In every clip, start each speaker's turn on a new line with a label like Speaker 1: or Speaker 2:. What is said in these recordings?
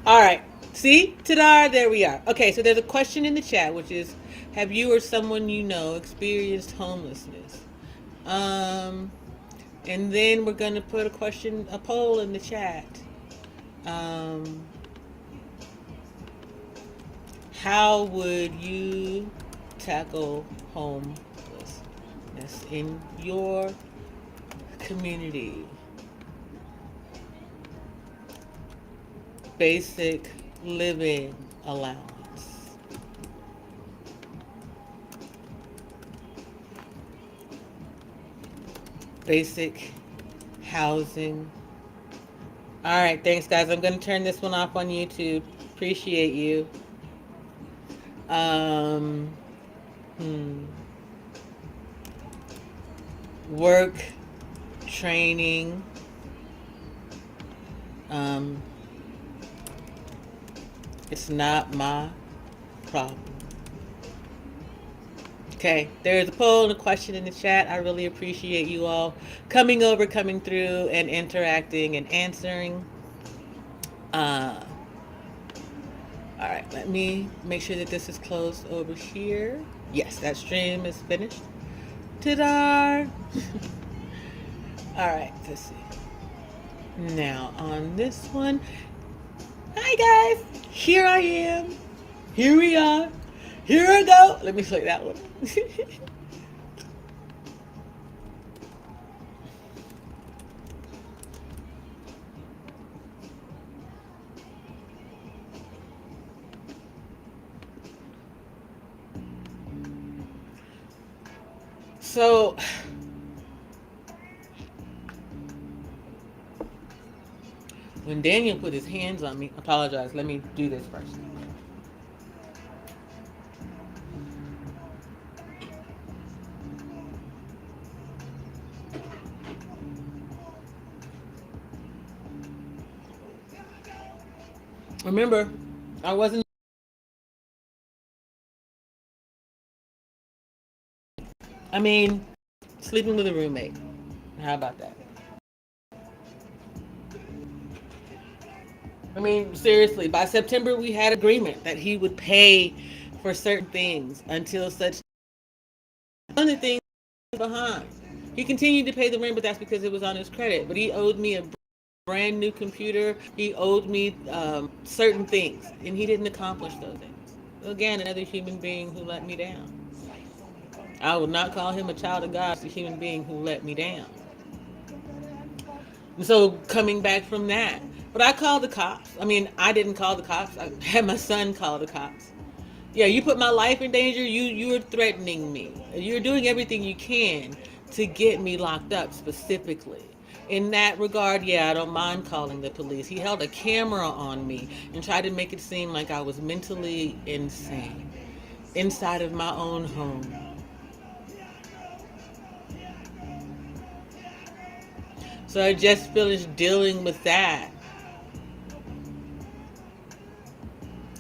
Speaker 1: All right. See, ta-da, there we are. Okay, so there's a question in the chat, which is, have you or someone you know experienced homelessness? Um, and then we're gonna put a poll in the chat. Um, how would you tackle homelessness in your community? Basic living allowance. Basic housing. All right, thanks, guys. I'm going to turn this one off on YouTube. Appreciate you. Um, hmm. Work, training. Um, it's not my problem. Okay, there's a poll and a question in the chat. I really appreciate you all coming over, coming through, and interacting and answering. All right, let me make sure that this is closed over here. Yes, that stream is finished. Ta-da! All right, let's see. Now on this one, hi guys, here I am. Here we are. Here I go. Let me play that one. So, when Daniel put his hands on me, apologize, let me do this first. Remember, I wasn't, I mean, sleeping with a roommate. How about that? I mean, seriously, by September we had agreement that he would pay for certain things until such other things behind. He continued to pay the rent, but that's because it was on his credit. But he owed me a brand new computer. He owed me certain things, and he didn't accomplish those things. Again, another human being who let me down. I would not call him a child of God. It's a human being who let me down. And so coming back from that, but I called the cops. I mean, I didn't call the cops. I had my son call the cops. Yeah, you put my life in danger. You're threatening me. You're doing everything you can to get me locked up specifically. In that regard, yeah, I don't mind calling the police. He held a camera on me and tried to make it seem like I was mentally insane inside of my own home. So I just finished dealing with that.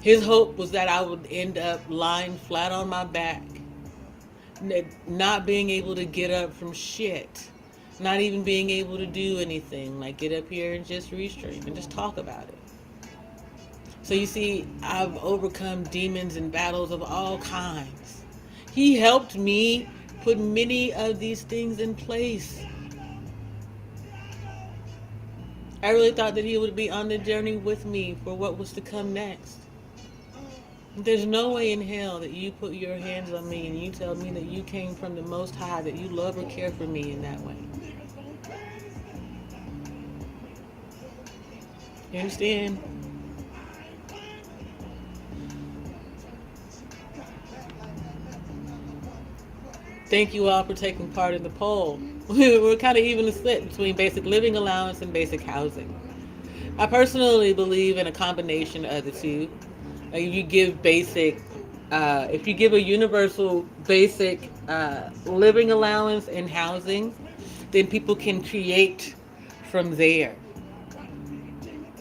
Speaker 1: His hope was that I would end up lying flat on my back, not being able to get up from shit, not even being able to do anything, like get up here and just restream and just talk about it. So you see, I've overcome demons and battles of all kinds. He helped me put many of these things in place. I really thought that he would be on the journey with me for what was to come next. There's no way in hell that you put your hands on me and you tell me that you came from the Most High, that you love or care for me in that way. You understand? Thank you all for taking part in the poll. We're kind of even split between basic living allowance and basic housing. I personally believe in a combination of the two. You give basic, if you give a universal basic living allowance and housing, then people can create from there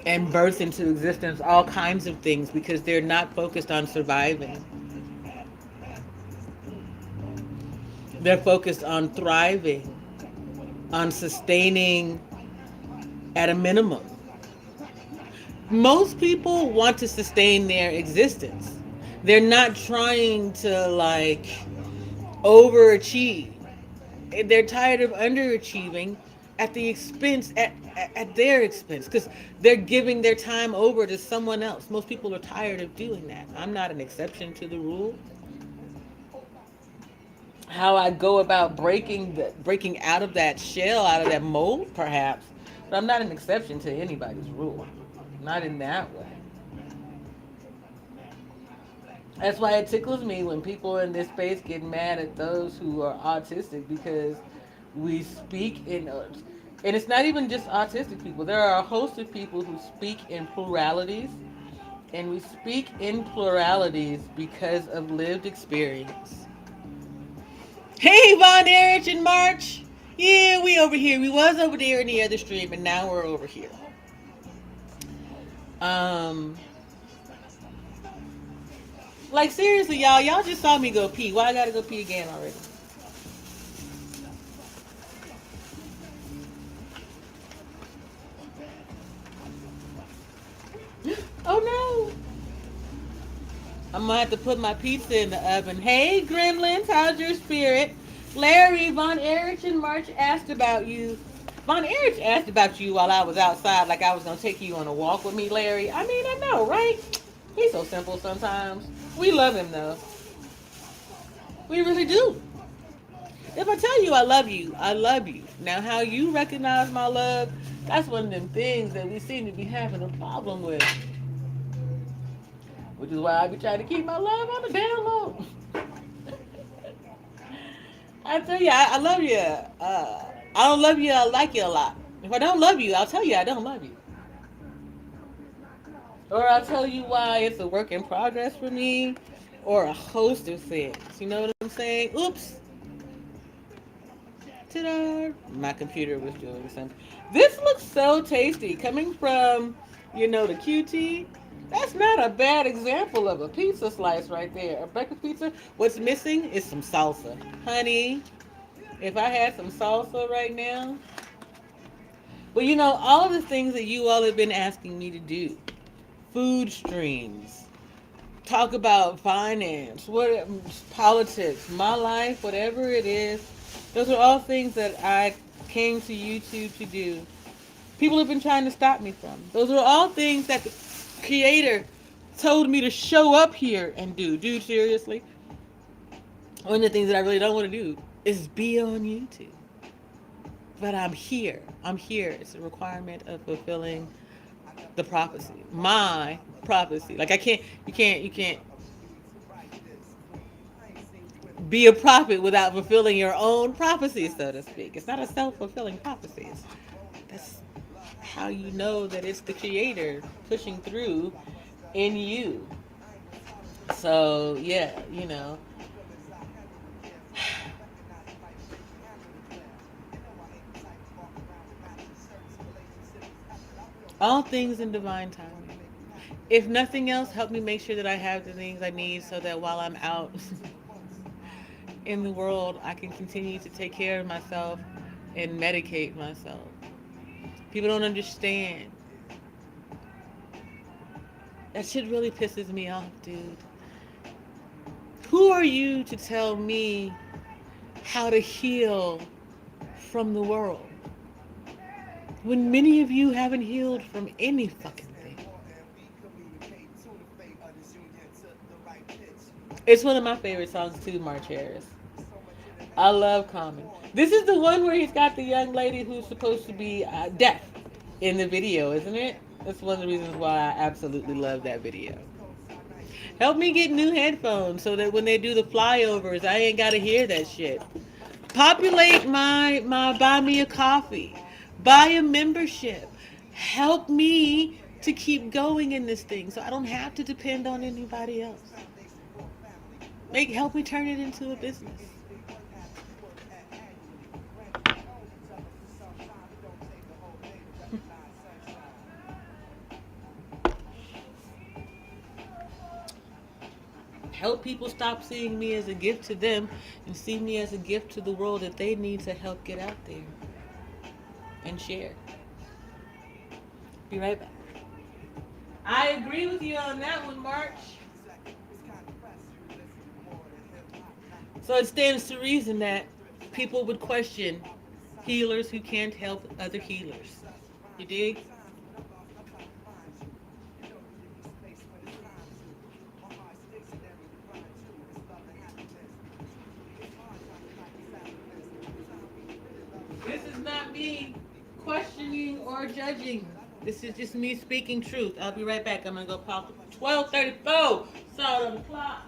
Speaker 1: and birth into existence all kinds of things because they're not focused on surviving. They're focused on thriving, on sustaining at a minimum. Most people want to sustain their existence. They're not trying to like overachieve. They're tired of underachieving at the expense at their expense because they're giving their time over to someone else. Most people are tired of doing that. I'm not an exception to the rule. How I go about breaking out of that shell, out of that mold, perhaps, but I'm not an exception to anybody's rule. Not in that way. That's why it tickles me when people in this space get mad at those who are autistic because we speak in, and it's not even just autistic people. There are a host of people who speak in pluralities, and we speak in pluralities because of lived experience. Hey, Von Erich and March. Yeah, we over here. We was over there in the other stream, and now we're over here. Um, like seriously, y'all just saw me go pee. Why I gotta go pee again already? Oh no! I'm gonna have to put my pizza in the oven. Hey, Gremlins, how's your spirit? Larry, Von Erich and March asked about you. Von Erich asked about you while I was outside, like I was gonna take you on a walk with me, Larry. I mean, I know, right? He's so simple sometimes. We love him though. We really do. If I tell you I love you, I love you. Now, how you recognize my love, that's one of them things that we seem to be having a problem with. Which is why I be trying to keep my love on the down low. I tell you, I love you. I don't love you, I like you a lot. If I don't love you, I'll tell you I don't love you. Or I'll tell you why it's a work in progress for me, or a host of things. You know what I'm saying? Oops. Ta-da! My computer was doing something. This looks so tasty. Coming from, the QT, that's not a bad example of a pizza slice right there. A breakfast pizza. What's missing is some salsa. Honey, if I had some salsa right now. But all of the things that you all have been asking me to do. Food streams. Talk about finance, what politics, my life, whatever it is. Those are all things that I came to YouTube to do. People have been trying to stop me from. Those are all things that the creator told me to show up here and do. Dude, seriously. One of the things that I really don't want to do is be on YouTube. But I'm here. I'm here. It's a requirement of fulfilling the prophecy. My prophecy. Like you can't be a prophet without fulfilling your own prophecy, so to speak. It's not a self-fulfilling prophecy. That's how you know that it's the creator pushing through in you. So yeah, all things in divine timing. If nothing else, help me make sure that I have the things I need so that while I'm out in the world, I can continue to take care of myself and medicate myself. People don't understand. That shit really pisses me off, dude. Who are you to tell me how to heal from the world when many of you haven't healed from any fucking thing? It's one of my favorite songs too, March Harris. I love Common. This is the one where he's got the young lady who's supposed to be deaf in the video, isn't it? That's one of the reasons why I absolutely love that video. Help me get new headphones so that when they do the flyovers, I ain't gotta hear that shit. Populate my buy me a coffee, buy a membership. Help me to keep going in this thing so I don't have to depend on anybody else. Help me turn it into a business. Help people stop seeing me as a gift to them and see me as a gift to the world that they need to help get out there and share. Be right back. I agree with you on that one, March. So it stands to reason that people would question healers who can't help other healers. You dig? This is not me questioning or judging. This is just me speaking truth. I'll be right back. I'm gonna go pop 12:34. Salt on the clock.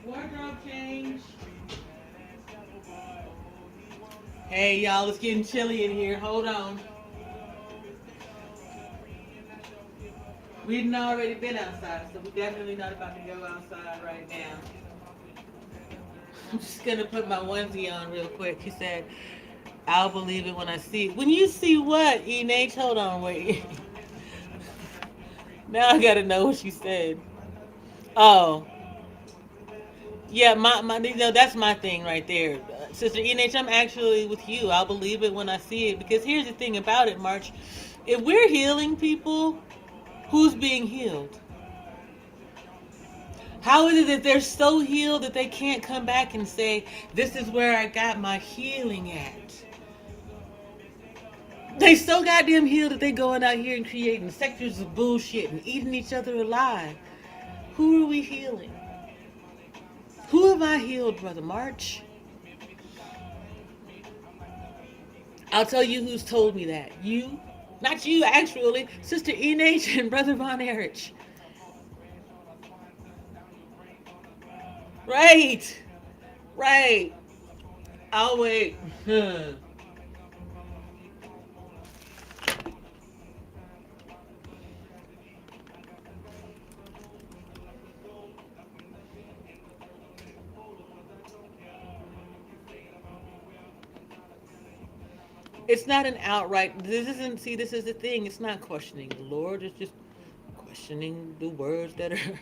Speaker 1: Wardrobe change. Hey y'all, it's getting chilly in here. Hold on. We've already been outside, so we're definitely not about to go outside right now. I'm just gonna put my onesie on real quick. She said, "I'll believe it when I see it." When you see what, Enage? Hold on, wait. Now I gotta know what she said. Oh, yeah, that's my thing right there, Sister Enage. I'm actually with you. I'll believe it when I see it because here's the thing about it, March. If we're healing people, who's being healed? How is it that they're so healed that they can't come back and say, "This is where I got my healing at"? They so goddamn healed that they going out here and creating sectors of bullshit and eating each other alive. Who are we healing? Who have I healed, Brother March? I'll tell you who's told me that. You? Not you, actually. Sister Enage and Brother Von Erich. Right. Right. I'll wait. It's not an outright. This isn't. See, this is the thing. It's not questioning the Lord. It's just questioning the words that are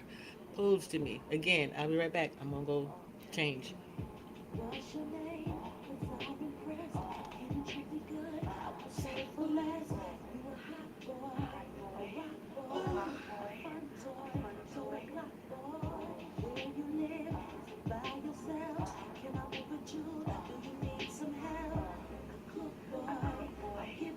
Speaker 1: posed to me. Again, I'll be right back. I'm gonna go change. What's your name? Cause I'm impressed. And you treat me good. I will say for less. You a hot boy, a rock boy, a fun toy, so a black boy. Where you live? Is it by yourself? Can I live with you? Do you need some help? I cook boy, I give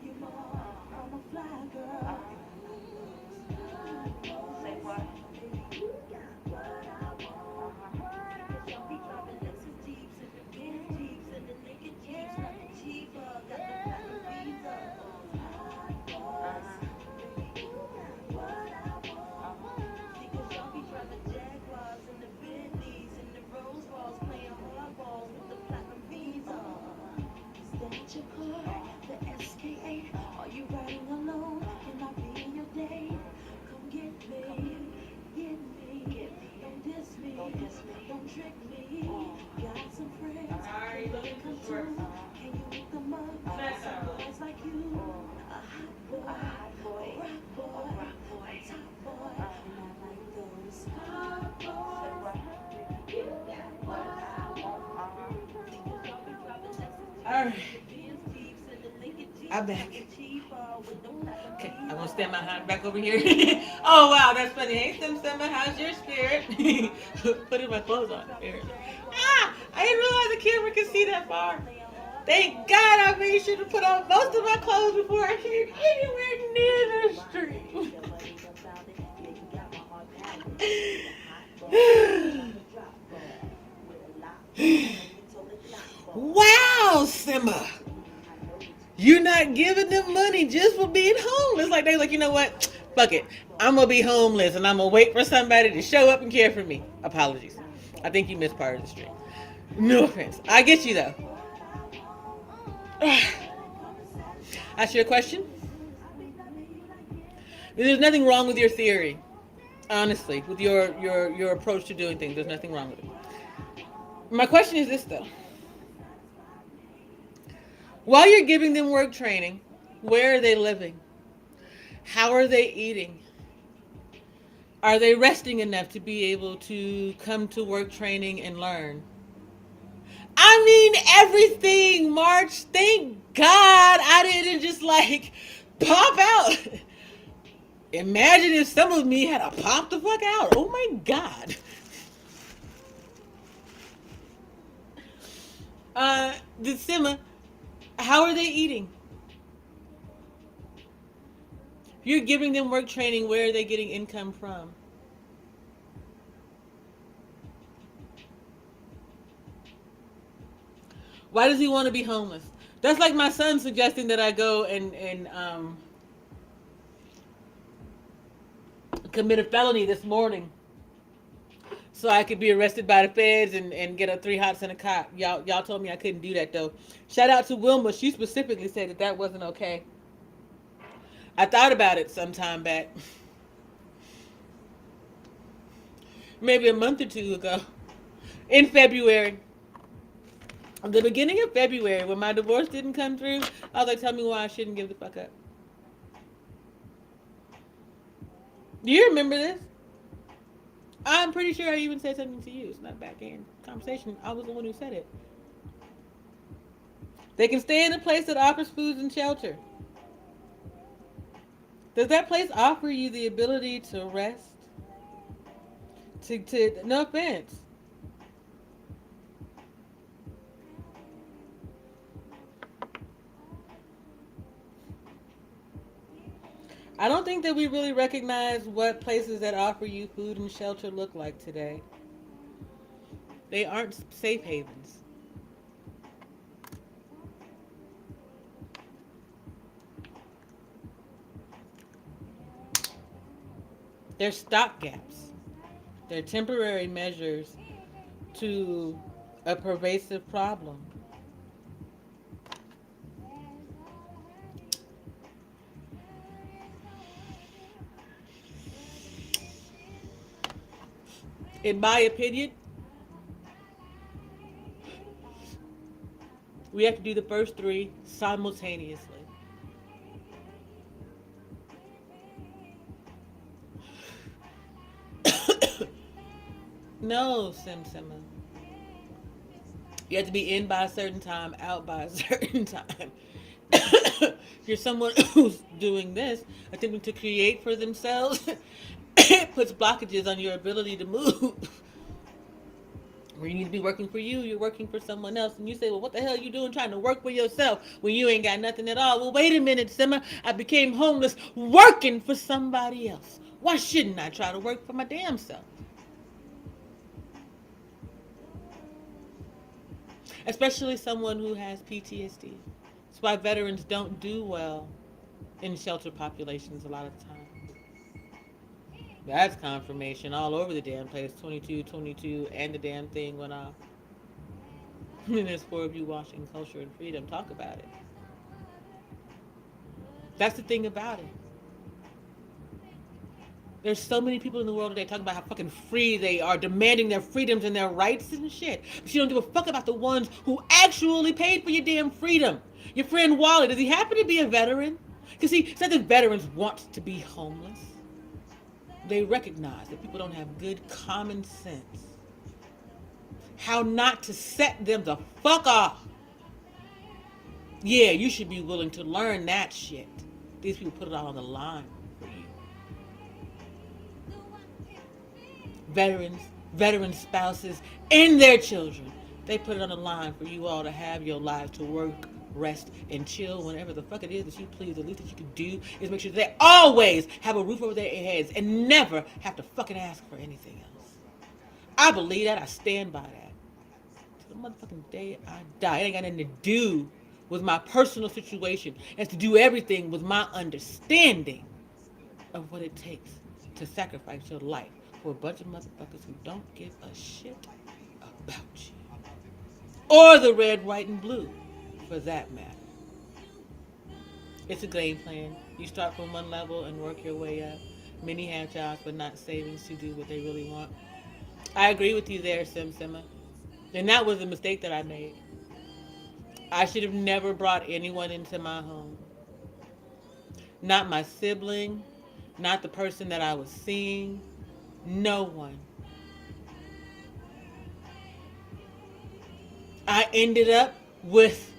Speaker 1: Alright. I'm back. Okay, I'm gonna stand my hand back over here. Oh wow, that's funny. Hey Simba, how's your spirit? Putting my clothes on. Here. Ah! I didn't realize the camera could see that far. Thank God I made sure to put on most of my clothes before I came anywhere near the street. Wow, Simba. You're not giving them money just for being homeless. Like, they like, you know what? Fuck it. I'm going to be homeless and I'm going to wait for somebody to show up and care for me. Apologies. I think you missed part of the stream. No offense. I get you, though. Ask your question. There's nothing wrong with your theory. Honestly, with your approach to doing things, there's nothing wrong with it. My question is this, though. While you're giving them work training, where are they living? How are they eating? Are they resting enough to be able to come to work training and learn? I mean, everything, March. Thank God I didn't just like pop out. Imagine if some of me had to pop the fuck out. Oh my God. The Simma, how are they eating? You're giving them work training. Where are they getting income from? Why does he want to be homeless? That's like my son suggesting that I go and commit a felony this morning so I could be arrested by the feds and get a 3 hots and a cop. Y'all told me I couldn't do that, though. Shout out to Wilma. She specifically said that wasn't okay. I thought about it some time back. Maybe a month or two ago. In February. At the beginning of February, when my divorce didn't come through, I was like, tell me why I shouldn't give the fuck up. Do you remember this? I'm pretty sure I even said something to you. It's not back-end conversation. I was the one who said it. They can stay in a place that offers food and shelter. Does that place offer you the ability to rest? No offense. I don't think that we really recognize what places that offer you food and shelter look like today. They aren't safe havens. They're stopgaps. They're temporary measures to a pervasive problem. In my opinion, we have to do the first 3 simultaneously. No, Simma. You have to be in by a certain time, out by a certain time. You're someone who's doing this, attempting to create for themselves. It puts blockages on your ability to move. Where you need to be working for you, you're working for someone else. And you say, well, what the hell are you doing trying to work for yourself when you ain't got nothing at all? Well, wait a minute, Simma. I became homeless working for somebody else. Why shouldn't I try to work for my damn self? Especially someone who has PTSD. That's why veterans don't do well in shelter populations a lot of the time. That's confirmation all over the damn place. 22, and the damn thing went off. And there's 4 of you watching Culture and Freedom talk about it. That's the thing about it. There's so many people in the world today talking about how fucking free they are, demanding their freedoms and their rights and shit. But you don't give a fuck about the ones who actually paid for your damn freedom. Your friend Wally, does he happen to be a veteran? Because see, it's not that veterans want to be homeless. They recognize that people don't have good common sense. How not to set them the fuck off. Yeah, you should be willing to learn that shit. These people put it all on the line for you. Veteran spouses, and their children. They put it on the line for you all to have your lives to work, rest, and chill whenever the fuck it is that you please. The least that you can do is make sure they always have a roof over their heads and never have to fucking ask for anything else. I believe that. I stand by that. To the motherfucking day I die. It ain't got nothing to do with my personal situation. It has to do everything with my understanding of what it takes to sacrifice your life for a bunch of motherfuckers who don't give a shit about you. Or the red, white, and blue, for that matter. It's a game plan. You start from one level and work your way up. Many have jobs but not savings to do what they really want. I agree with you there, Simma. And that was a mistake that I made. I should have never brought anyone into my home. Not my sibling, not the person that I was seeing. No one. I ended up with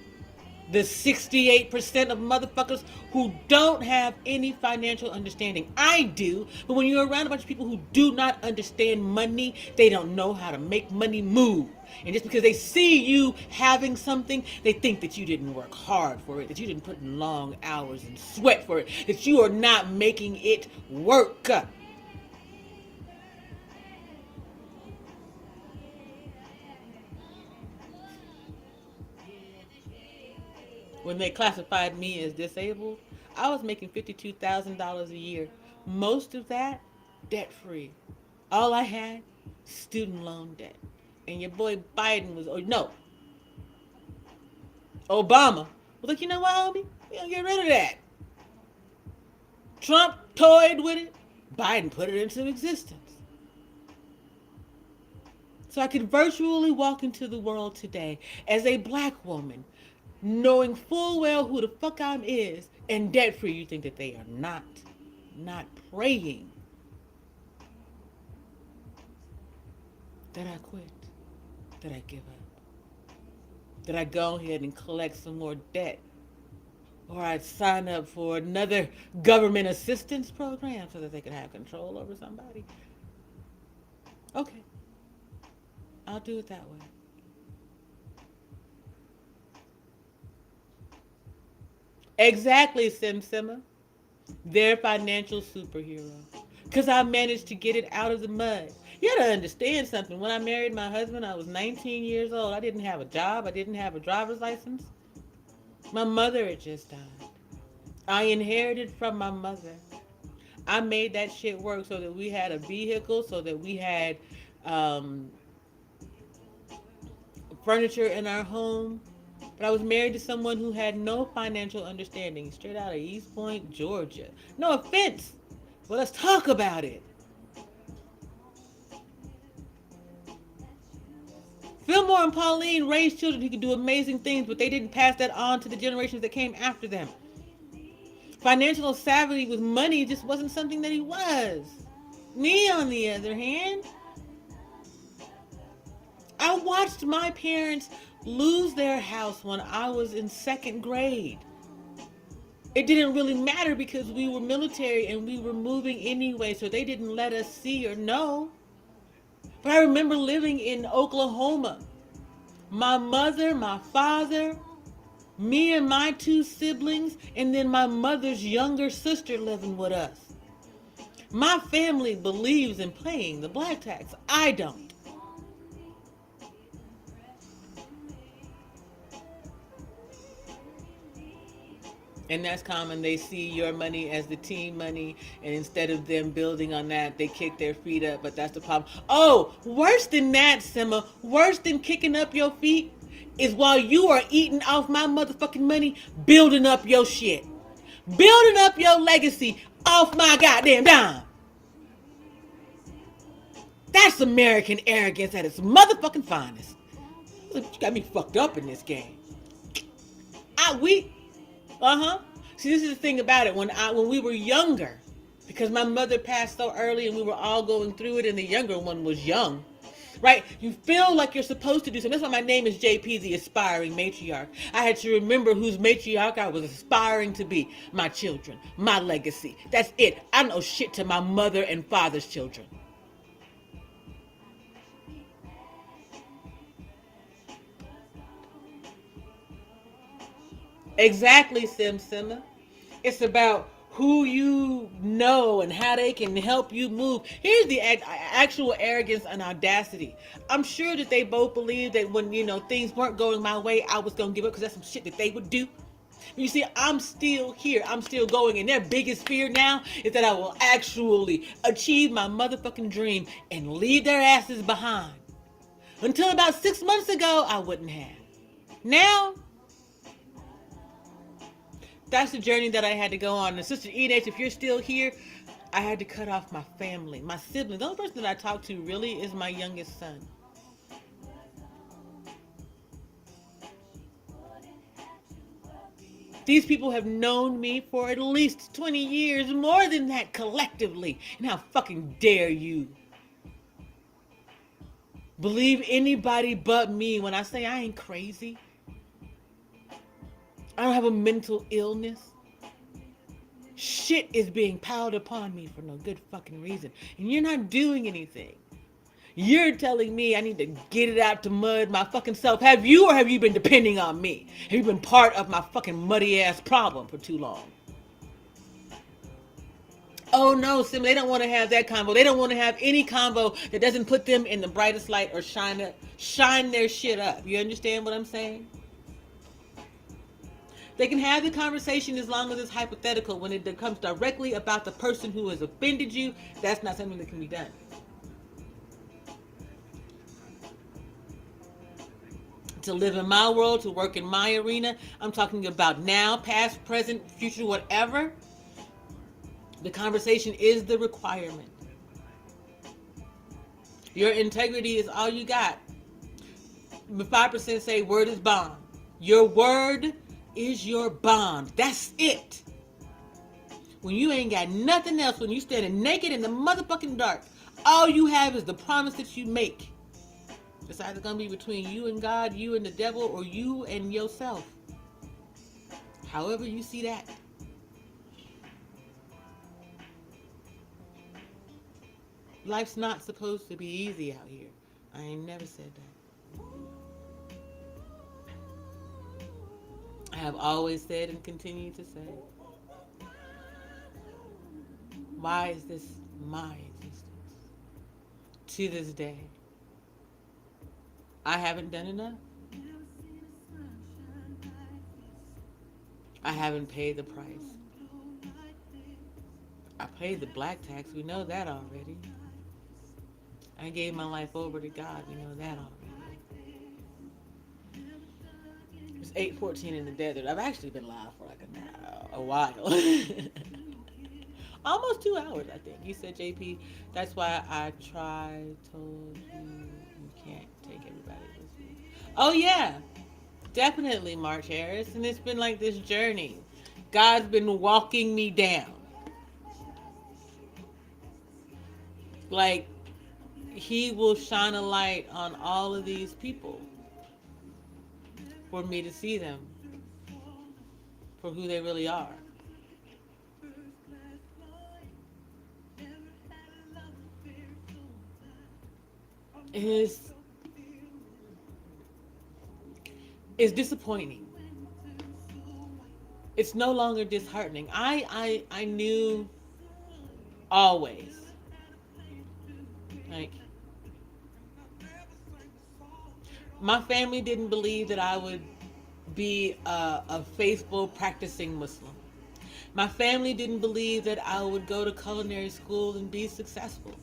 Speaker 1: the 68% of motherfuckers who don't have any financial understanding. I do, but when you're around a bunch of people who do not understand money, they don't know how to make money move. And just because they see you having something, they think that you didn't work hard for it, that you didn't put in long hours and sweat for it, that you are not making it work. When they classified me as disabled, I was making $52,000 a year. Most of that debt free. All I had, student loan debt. And your boy Biden was, Obama was like, you know what, homie? We gonna get rid of that. Trump toyed with it. Biden put it into existence. So I could virtually walk into the world today as a black woman, knowing full well who the fuck I is, and debt free. You think that they are not praying that I quit, that I give up, that I go ahead and collect some more debt, or I'd sign up for another government assistance program so that they could have control over somebody. Okay, I'll do it that way. Exactly, Simma. They're financial superhero. Because I managed to get it out of the mud. You gotta understand something. When I married my husband, I was 19 years old. I didn't have a job. I didn't have a driver's license. My mother had just died. I inherited from my mother. I made that shit work so that we had a vehicle, so that we had furniture in our home. But I was married to someone who had no financial understanding, straight out of East Point, Georgia. No offense, but let's talk about it. Fillmore and Pauline raised children who could do amazing things, but they didn't pass that on to the generations that came after them. Financial savvy with money just wasn't something that he was. Me, on the other hand, I watched my parents lose their house when I was in second grade. It didn't really matter because we were military and we were moving anyway, so they didn't let us see or know. But I remember living in Oklahoma. My mother, my father, me and my two siblings, and then my mother's younger sister living with us. My family believes in paying the black tax. I don't. And that's common. They see your money as the team money, and instead of them building on that, they kick their feet up. But that's the problem. Oh, worse than that, Simma, worse than kicking up your feet is while you are eating off my motherfucking money, building up your shit. Building up your legacy off my goddamn dime. That's American arrogance at its motherfucking finest. You got me fucked up in this game. See, this is the thing about it. When we were younger, because my mother passed so early and we were all going through it, and the younger one was young. right? You feel like you're supposed to do something. That's why my name is JP, the aspiring matriarch. I had to remember whose matriarch I was aspiring to be. My children, my legacy. That's it. I know shit to my mother and father's children. Exactly, Simma. It's about who you know and how they can help you move. Here's the actual arrogance and audacity. I'm sure that they both believed that when things weren't going my way, I was gonna give up because that's some shit that they would do. You see, I'm still here. I'm still going, and their biggest fear now is that I will actually achieve my motherfucking dream and leave their asses behind. Until about 6 months ago, I wouldn't have. Now, that's the journey that I had to go on. And Sister Enes, if you're still here, I had to cut off my family, my siblings. The only person that I talk to really is my youngest son. These people have known me for at least 20 years, more than that collectively. And how fucking dare you believe anybody but me when I say I ain't crazy? I don't have a mental illness. Shit is being piled upon me for no good fucking reason. And you're not doing anything. You're telling me I need to get it out to mud my fucking self. Have you, or have you been depending on me? Have you been part of my fucking muddy ass problem for too long? Oh no, Sim, they don't want to have that convo. They don't want to have any convo that doesn't put them in the brightest light or shine their shit up. You understand what I'm saying? They can have the conversation as long as it's hypothetical. When it comes directly about the person who has offended you, that's not something that can be done. To live in my world, to work in my arena, I'm talking about now, past, present, future, whatever. The conversation is the requirement. Your integrity is all you got. 5% say word is bond. Your word is your bond. That's it. When you ain't got nothing else, when you standing naked in the motherfucking dark, all you have is the promise that you make. It's either going to be between you and God, you and the devil, or you and yourself. However you see that. Life's not supposed to be easy out here. I ain't never said that. I have always said and continue to say, why is this my existence? To this day, I haven't done enough. I haven't paid the price. I paid the black tax. We know that already. I gave my life over to God. We know that already. It's 8:14 in the desert. I've actually been live for like a while. Almost 2 hours, I think. You said, JP, that's why I told you can't take everybody with you. Oh, yeah. Definitely, March Harris. And it's been like this journey. God's been walking me down. Like, he will shine a light on all of these people for me to see them for who they really are. It's disappointing. It's no longer disheartening. I knew always, like, my family didn't believe that I would be a faithful practicing Muslim. My family didn't believe that I would go to culinary school and be successful.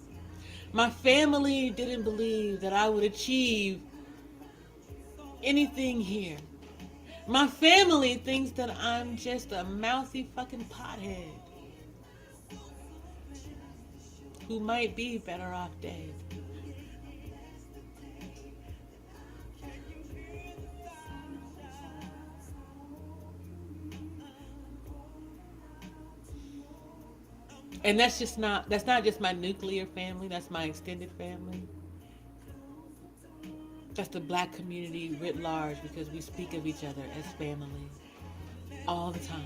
Speaker 1: My family didn't believe that I would achieve anything here. My family thinks that I'm just a mouthy fucking pothead who might be better off dead. And that's not just my nuclear family, that's my extended family. That's the black community writ large, because we speak of each other as family all the time.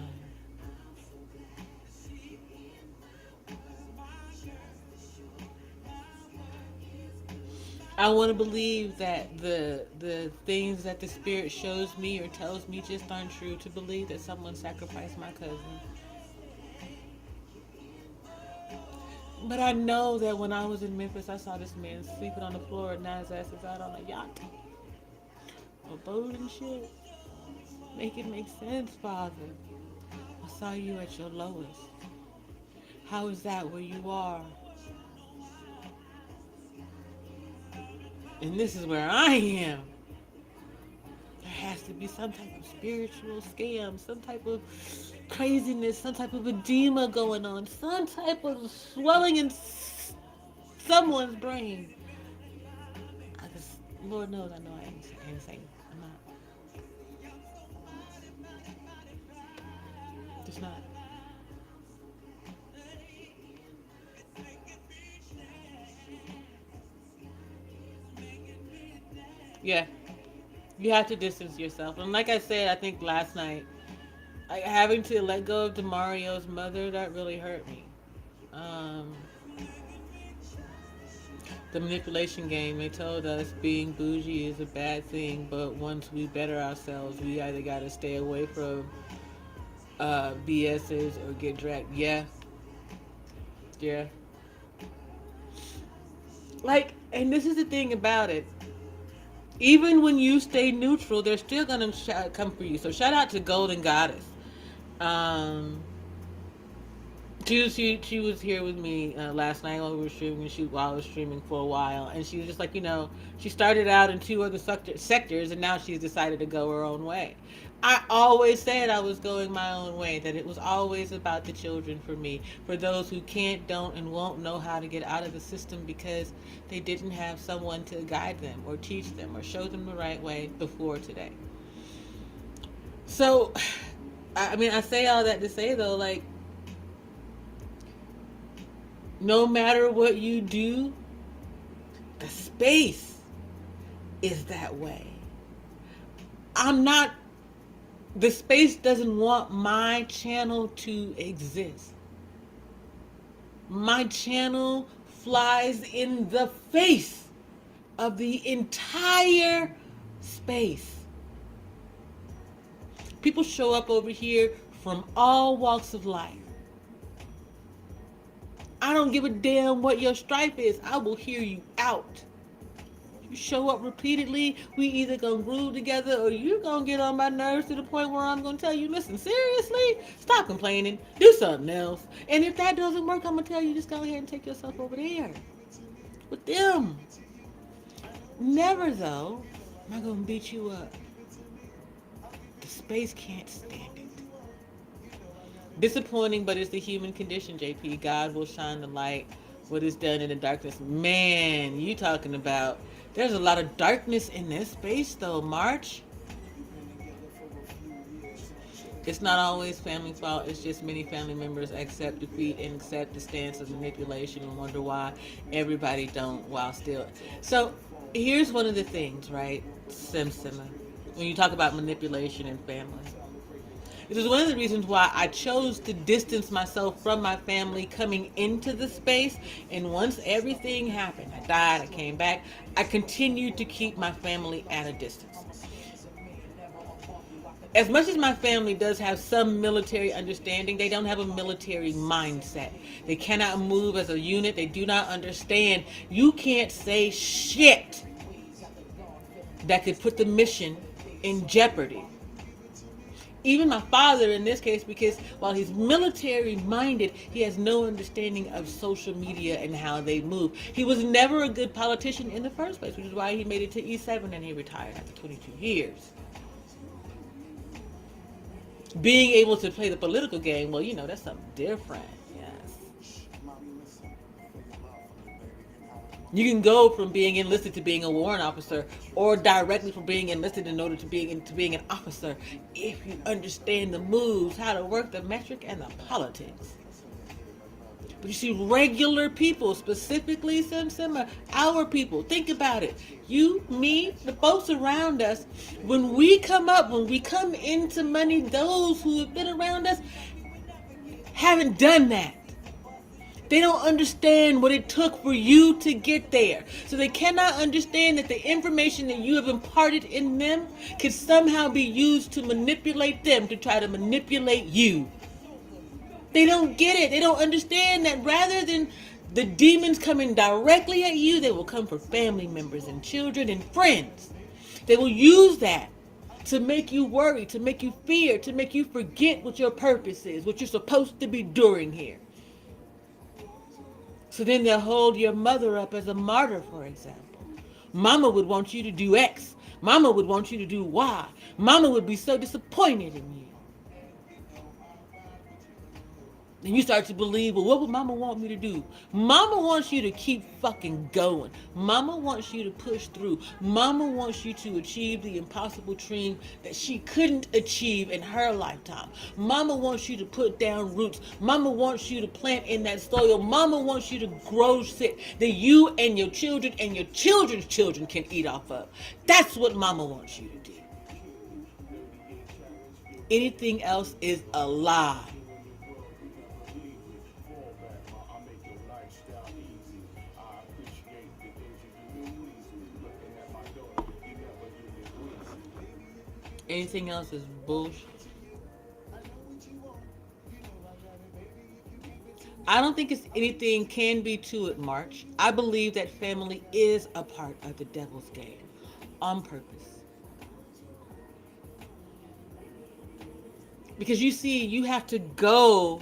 Speaker 1: I want to believe that the things that the spirit shows me or tells me just aren't true. To believe that someone sacrificed my cousin, but I know that when I was in Memphis, I saw this man sleeping on the floor, and now his ass is out on a yacht, a boat and shit. Make it make sense, Father. I saw you at your lowest. How is that where you are? And this is where I am. There has to be some type of spiritual scam, some type of craziness, some type of edema going on, some type of swelling in someone's brain. I just, Lord knows, I know I ain't insane. I'm not. Just not. Yeah. You have to distance yourself. And like I said, I think last night, having to let go of DeMario's mother, that really hurt me. Um, the manipulation game, they told us being bougie is a bad thing, but once we better ourselves, we either got to stay away from BSs or get dragged. Yeah, yeah. Like, and this is the thing about it. Even when you stay neutral, they're still gonna come for you. So shout out to Golden Goddess. Um, she was here with me last night while we were streaming. While I was streaming for a while, and she was just like, she started out in two other sectors, and now she's decided to go her own way. I always said I was going my own way, that it was always about the children for me, for those who can't, don't, and won't know how to get out of the system because they didn't have someone to guide them or teach them or show them the right way before today. So, I mean, I say all that to say though, like, no matter what you do, the space is that way. The space doesn't want my channel to exist. My channel flies in the face of the entire space. People show up over here from all walks of life. I don't give a damn what your stripe is. I will hear you out. You show up repeatedly, we either gonna groove together or you're gonna get on my nerves to the point where I'm gonna tell you, listen, seriously, stop complaining, do something else. And if that doesn't work, I'm gonna tell you, just go ahead and take yourself over there with them. Never, though, am I gonna beat you up. The space can't stand it. Disappointing, but it's the human condition, JP. God will shine the light. What is done in the darkness. Man, you talking about, there's a lot of darkness in this space, though, March. It's not always family fault. It's just many family members accept defeat and accept the stance of manipulation and wonder why everybody don't while still. So here's one of the things, right? Simsima. When you talk about manipulation and family. This is one of the reasons why I chose to distance myself from my family coming into the space. And once everything happened, I died, I came back, I continued to keep my family at a distance. As much as my family does have some military understanding, they don't have a military mindset. They cannot move as a unit. They do not understand. You can't say shit that could put the mission in jeopardy. Even my father in this case, because while he's military minded, he has no understanding of social media and how they move. He was never a good politician in the first place, which is why he made it to E7 and he retired after 22 years. Being able to play the political game, well, that's something different. Yes. You can go from being enlisted to being a warrant officer, or directly from being enlisted in order to being an officer, if you understand the moves, how to work the metric and the politics. But you see, regular people, specifically some our people, think about it. You, me, the folks around us, when we come into money, those who have been around us haven't done that. They don't understand what it took for you to get there. So they cannot understand that the information that you have imparted in them can somehow be used to manipulate them, to try to manipulate you. They don't get it. They don't understand that rather than the demons coming directly at you, they will come for family members and children and friends. They will use that to make you worry, to make you fear, to make you forget what your purpose is, what you're supposed to be doing here. So then they'll hold your mother up as a martyr, for example. Mama would want you to do X. Mama would want you to do Y. Mama would be so disappointed in you. And you start to believe, well, what would mama want me to do? Mama wants you to keep fucking going. Mama wants you to push through. Mama wants you to achieve the impossible dream that she couldn't achieve in her lifetime. Mama wants you to put down roots. Mama wants you to plant in that soil. Mama wants you to grow shit that you and your children and your children's children can eat off of. That's what mama wants you to do. Anything else is a lie. Anything else is bullshit. I don't think it's anything can be to it, March. I believe that family is a part of the devil's game on purpose. Because you see, you have to go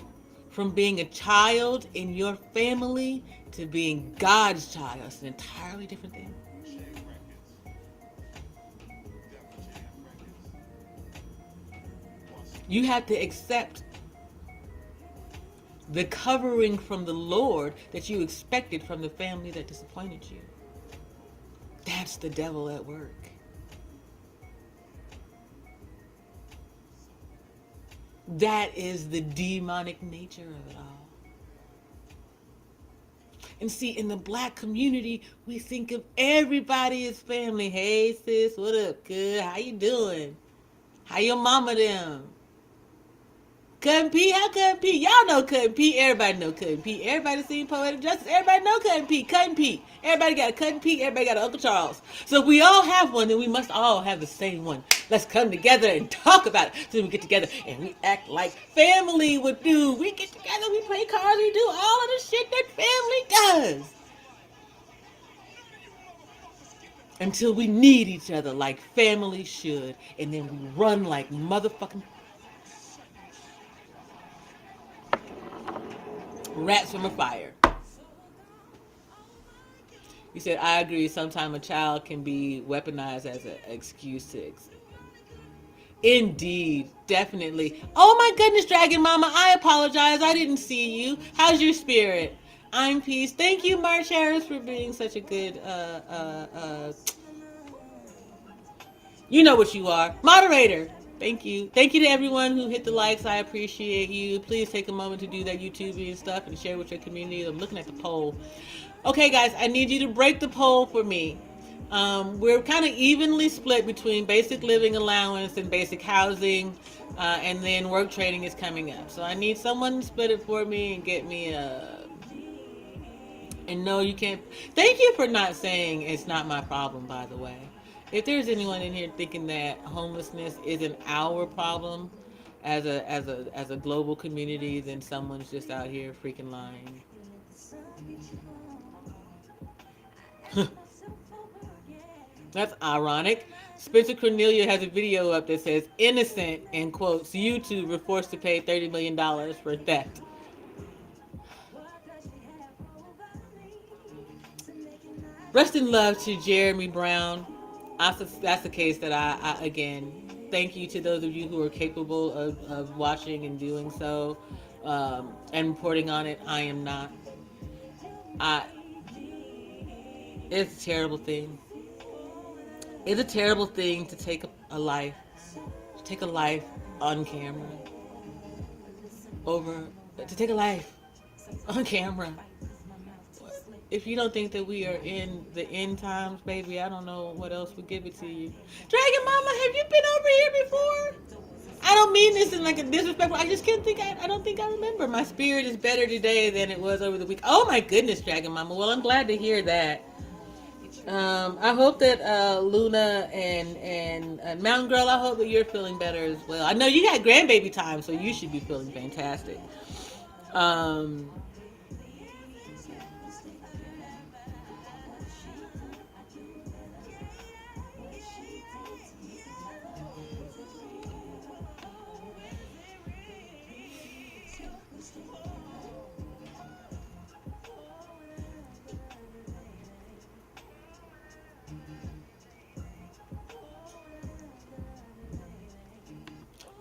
Speaker 1: from being a child in your family to being God's child. It's an entirely different thing. You have to accept the covering from the Lord that you expected from the family that disappointed you. That's the devil at work. That is the demonic nature of it all. And see, in the black community, we think of everybody as family. Hey sis, what up, good? How you doing? How your mama them? Cousin P, how Cousin P? Y'all know Cousin P. Everybody know Cousin P. Everybody seen Poetic Justice. Everybody know Cousin P. Cousin P. Everybody got a Cousin P. Everybody got an Uncle Charles. So if we all have one, then we must all have the same one. Let's come together and talk about it. So we get together and we act like family would do. We get together, we play cards, we do all of the shit that family does. Until we need each other like family should. And then we run like motherfucking rats from a fire. You said, I agree, sometimes a child can be weaponized as an excuse to Indeed, definitely. Oh my goodness, Dragon Mama, I apologize. I didn't see you. How's your spirit? I'm peace. Thank you, March Harris, for being such a good, you know what you are. Moderator. Thank you. Thank you to everyone who hit the likes. I appreciate you. Please take a moment to do that YouTube and stuff and share with your community. I'm looking at the poll. Okay, guys, I need you to break the poll for me. We're kind of evenly split between basic living allowance and basic housing, and then work training is coming up. So I need someone to split it for me and get me and no, you can't. Thank you for not saying it's not my problem, by the way. If there's anyone in here thinking that homelessness isn't our problem as a global community, then someone's just out here freaking lying. That's ironic. Spencer Cornelia has a video up that says innocent, in quotes, YouTube were forced to pay $30 million for theft. Rest in love to Jeremy Brown. That's the case that I again, thank you to those of you who are capable of watching and doing so, and reporting on it. I am not. It's a terrible thing. It's a terrible thing to take a life on camera. To take a life on camera. If you don't think that we are in the end times, baby, I don't know what else would give it to you. Dragon Mama, have you been over here before? I don't mean this in like a disrespectful. I just can't think. I don't think I remember. My spirit is better today than it was over the week. Oh my goodness, Dragon Mama. Well, I'm glad to hear that. I hope that Luna and Mountain Girl. I hope that you're feeling better as well. I know you had grandbaby time, so you should be feeling fantastic. Um,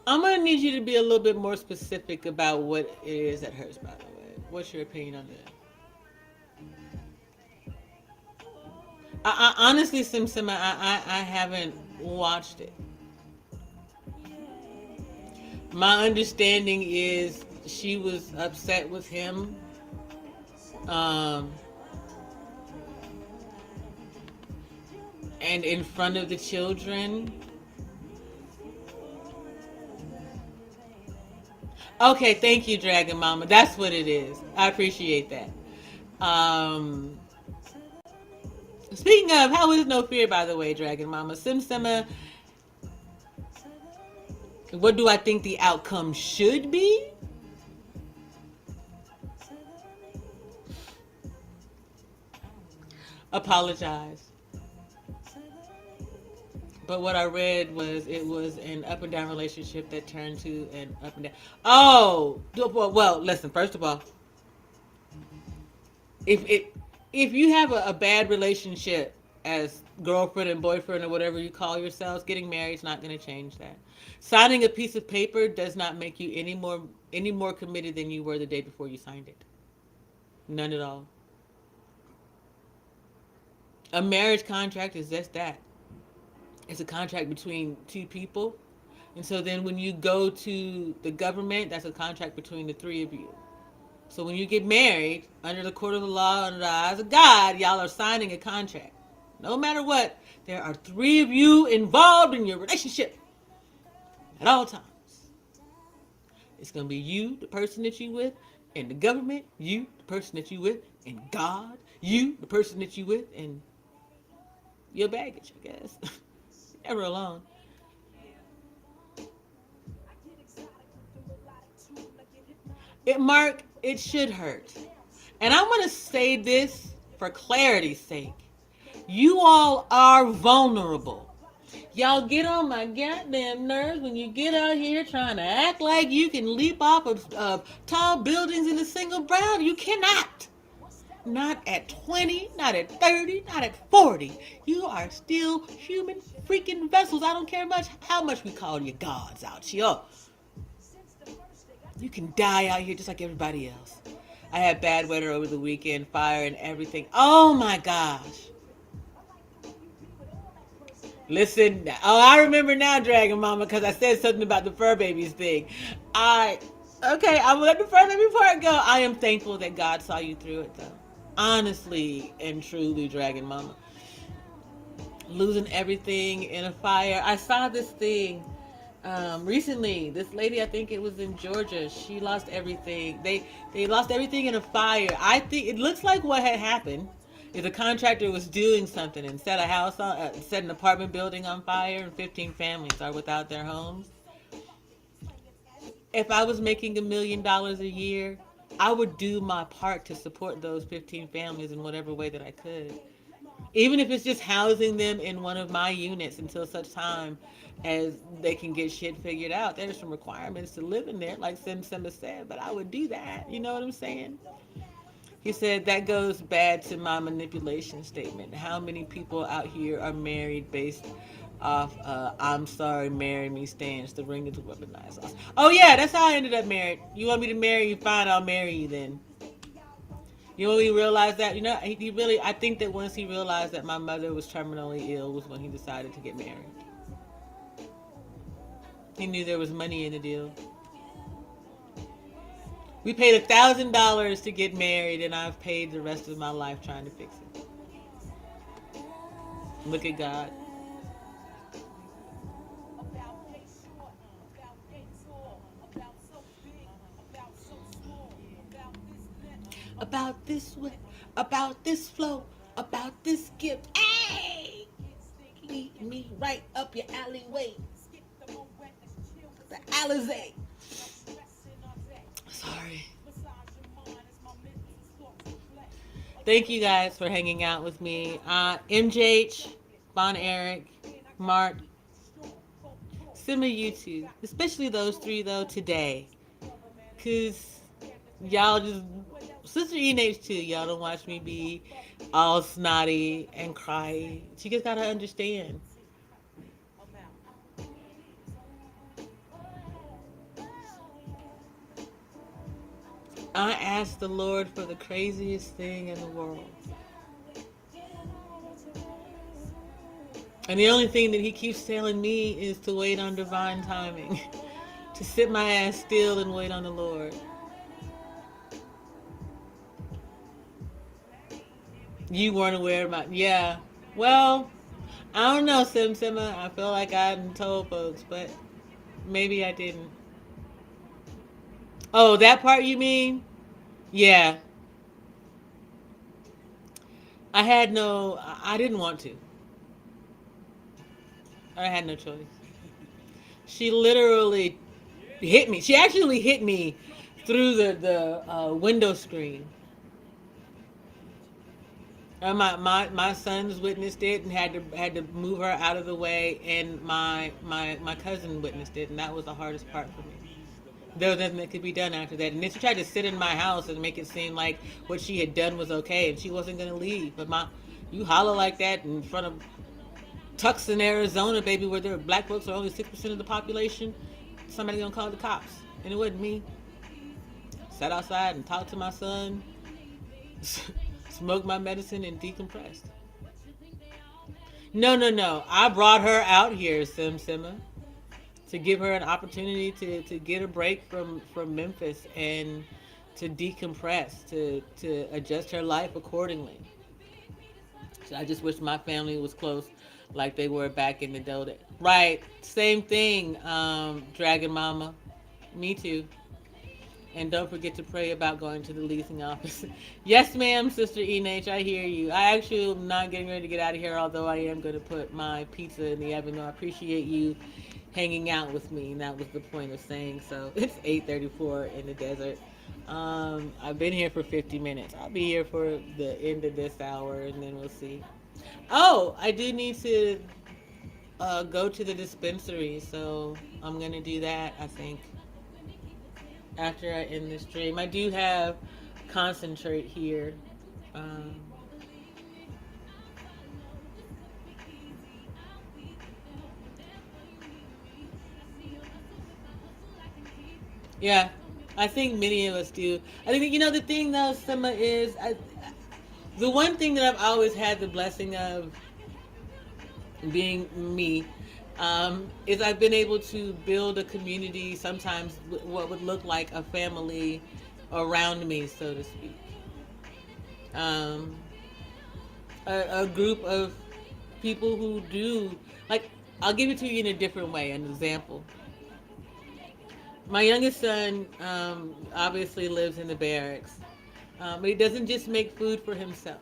Speaker 1: I'm gonna need you to be a little bit more specific about what it is that hurts. By the way, what's your opinion on that? I honestly, Sim Sim, I haven't watched it. My understanding is she was upset with him. Um, and in front of the children. Okay, thank you, Dragon Mama. That's what it is. I appreciate that. Um, Speaking of, how is no fear, by the way, Dragon Mama? Sim Simma, what do I think the outcome should be? Apologize. But what I read was it was an up and down relationship that turned to an up and down. Oh, well, listen. First of all, if it if you have a bad relationship as girlfriend and boyfriend or whatever you call yourselves, getting married is not going to change that. Signing a piece of paper does not make you any more committed than you were the day before you signed it. None at all. A marriage contract is just that. It's a contract between two people. And so then when you go to the government, that's a contract between the three of you. So when you get married, under the court of the law, under the eyes of God, y'all are signing a contract. No matter what, there are three of you involved in your relationship at all times. It's going to be you, the person that you with, and the government, you, the person that you with, and God, you, the person that you with, and your baggage, I guess. Never alone. It should hurt. And I want to say this for clarity's sake. You all are vulnerable. Y'all get on my goddamn nerves when you get out here trying to act like you can leap off of tall buildings in a single bound. You cannot. Not at 20, not at 30, not at 40. You are still human freaking vessels. I don't care much how much we call you gods out here. You can die out here just like everybody else. I had bad weather over the weekend, fire and everything. Oh my gosh. Listen, oh, I remember now, Dragon Mama, because I said something about the fur babies thing. Okay, I'm gonna let the fur baby part go. I am thankful that God saw you through it, though. Honestly and truly, Dragon Mama. Losing everything in a fire. I saw this thing recently. This lady, I think it was in Georgia. She lost everything. They lost everything in a fire. I think it looks like what had happened is a contractor was doing something and set an apartment building on fire, and 15 families are without their homes. If I was making $1 million a year, I would do my part to support those 15 families in whatever way that I could. Even if it's just housing them in one of my units until such time as they can get shit figured out. There's some requirements to live in there, like Sim Simba said, but I would do that. You know what I'm saying? He said that goes bad to my manipulation statement. How many people out here are married based off I'm sorry, marry me stance? The ring is a weaponized loss. Oh yeah, that's how I ended up married. You want me to marry you? Fine, I'll marry you then. You know when he realized that? You know, he really, I think that once he realized that my mother was terminally ill was when he decided to get married. He knew there was money in the deal. We paid $1,000 to get married, and I've paid the rest of my life trying to fix it. Look at God. About this way, about this flow, about this gift. Hey! Lead me right up your alleyway. The Alizé. Sorry. Thank you guys for hanging out with me. MJH, Bon Eric, Mark, send me YouTube. Especially those three, though, today. Because y'all just... Sister ENH, too. Y'all don't watch me be all snotty and cry. You just got to understand. I asked the Lord for the craziest thing in the world. And the only thing that he keeps telling me is to wait on divine timing. To sit my ass still and wait on the Lord. You weren't aware of my... Yeah. Well, I don't know, Sim Simma. I feel like I hadn't told folks, but maybe I didn't. Oh, that part you mean? Yeah. I had no... I didn't want to. I had no choice. She literally hit me. She actually hit me through the window screen. My sons witnessed it and had to move her out of the way, and my cousin witnessed it, and that was the hardest part for me. There was nothing that could be done after that. And then she tried to sit in my house and make it seem like what she had done was okay, and she wasn't going to leave. But you holler like that in front of Tucson, Arizona, baby, where there are black folks are only 6% of the population, somebody gonna call the cops. And it wasn't me. Sat outside and talked to my son, smoked my medicine, and decompressed. No. I brought her out here, Sim Simma, to give her an opportunity to get a break from Memphis and to decompress, to adjust her life accordingly. So I just wish my family was close like they were back in the day. Right. Same thing, Dragon Mama. Me too. And don't forget to pray about going to the leasing office. Yes, ma'am, Sister ENH, I hear you. I actually am not getting ready to get out of here, although I am going to put my pizza in the oven. I appreciate you hanging out with me, and that was the point of saying so. It's 8:34 in the desert. I've been here for 50 minutes. I'll be here for the end of this hour, and then we'll see. Oh, I do need to go to the dispensary, so I'm going to do that, I think, after I end this stream. I do have concentrate here. Yeah, I think many of us do. I think, the thing though, Summer, is the one thing that I've always had the blessing of being me, is I've been able to build a community, sometimes what would look like a family around me, so to speak. A group of people who do, like, I'll give it to you in a different way, an example. My youngest son obviously lives in the barracks, but he doesn't just make food for himself.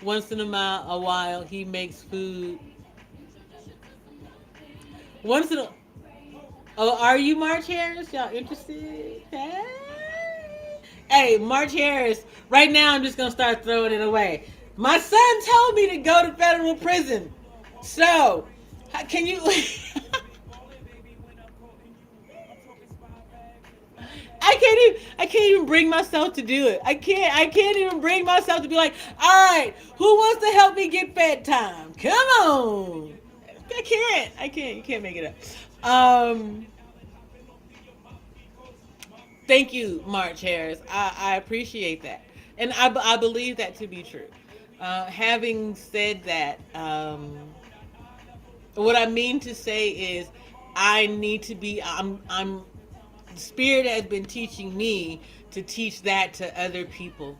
Speaker 1: Once in a while, he makes food. Once in a... Oh, are you March Harris? Y'all interested? Hey, March Harris. Right now, I'm just going to start throwing it away. My son told me to go to federal prison. So, can you... I can't even bring myself to do it. I can't even bring myself to be like, all right, who wants to help me get fed time? Come on. I can't. You can't make it up. Thank you, March Harris. I appreciate that. And I believe that to be true. Having said that, what I mean to say is I need to be, I'm Spirit has been teaching me to teach that to other people,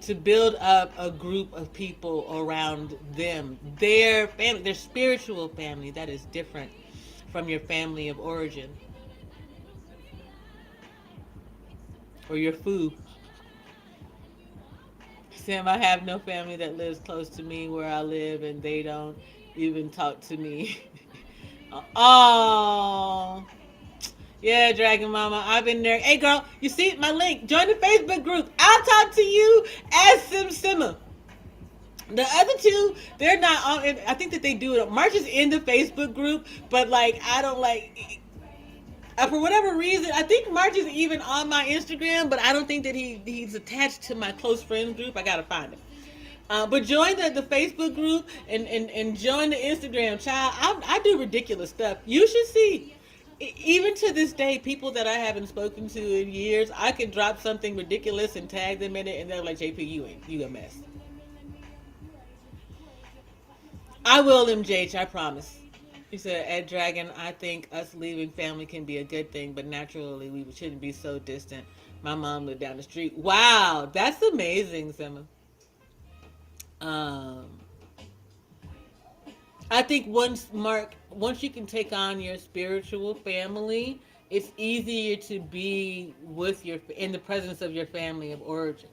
Speaker 1: to build up a group of people around them, their family, their spiritual family that is different from your family of origin or your food. Sam, I have no family that lives close to me where I live, and they don't even talk to me. Oh, yeah, Dragon Mama, I've been there. Hey, girl, you see my link? Join the Facebook group. I'll talk to you as Sim Simma. The other two, they're not on. I think that they do it. March is in the Facebook group, but like I don't like. For whatever reason, I think March is even on my Instagram, but I don't think that he's attached to my close friends group. I gotta find him. But join the Facebook group and join the Instagram, child. I do ridiculous stuff. You should see. Even to this day, people that I haven't spoken to in years, I can drop something ridiculous and tag them in it, and they're like, "JP, you a mess." I will, MJH, I promise. He said, Ed Dragon, I think us leaving family can be a good thing, but naturally we shouldn't be so distant. My mom lived down the street. Wow, that's amazing, Simma. Um, I think once you can take on your spiritual family, it's easier to be with in the presence of your family of origin.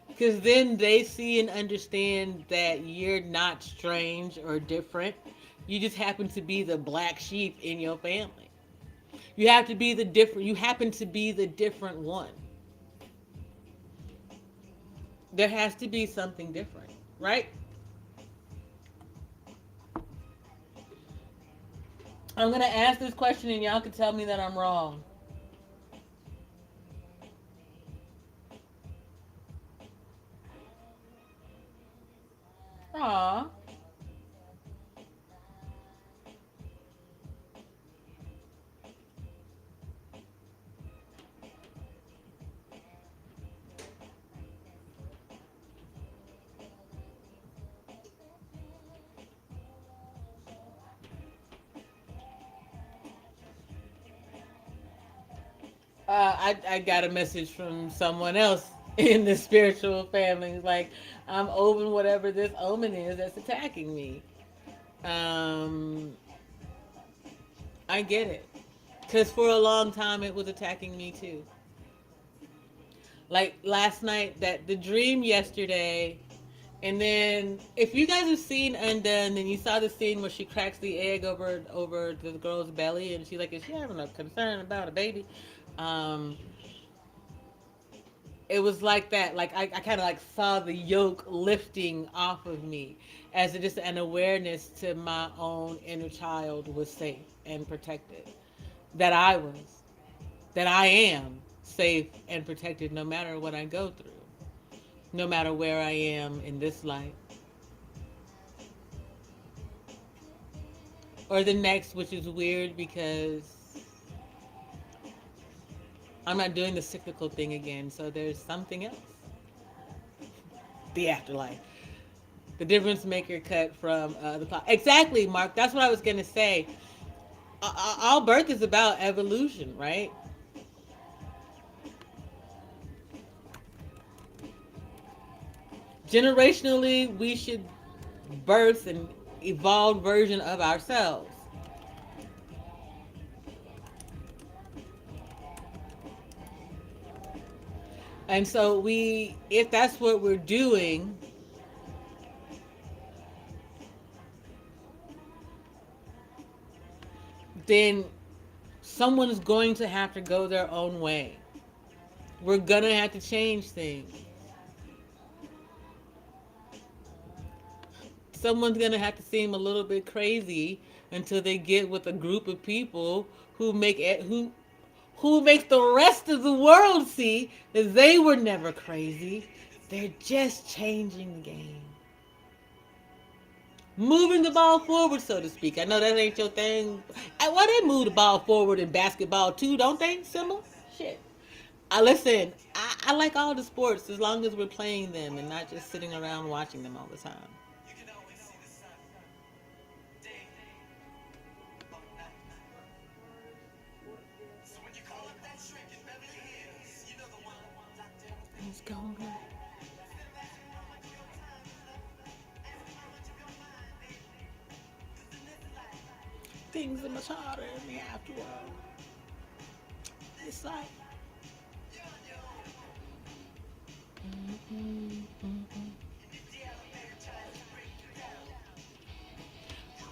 Speaker 1: Because then they see and understand that you're not strange or different. You just happen to be the black sheep in your family. You have to be the different. You happen to be the different one. There has to be something different, right? I'm gonna ask this question, and y'all can tell me that I'm wrong. Aw. I got a message from someone else in the spiritual family. Like, I'm over whatever this omen is that's attacking me. Um, I get it. Because for a long time it was attacking me too. Like last night, that the dream yesterday, and then if you guys have seen Undone, then you saw the scene where she cracks the egg over the girl's belly, and she's like, "Is she having a concern about a baby?" Um, it was like that. Like I kind of like saw the yoke lifting off of me as just an awareness to my own inner child was safe and protected. That I was, that I am safe and protected no matter what I go through, no matter where I am in this life or the next, which is weird because I'm not doing the cyclical thing again. So there's something else, the afterlife. The difference maker cut from the clock. Exactly, Mark. That's what I was gonna say. All birth is about evolution, right? Generationally, we should birth an evolved version of ourselves. And so if that's what we're doing, then someone's going to have to go their own way. We're gonna have to change things. Someone's gonna have to seem a little bit crazy until they get with a group of people who who makes the rest of the world see that they were never crazy. They're just changing the game. Moving the ball forward, so to speak. I know that ain't your thing. Why they move the ball forward in basketball too, don't they, Simba? Shit. I listen. I like all the sports as long as we're playing them and not just sitting around watching them all the time. Go. Things are much harder in the afterworld. It's like.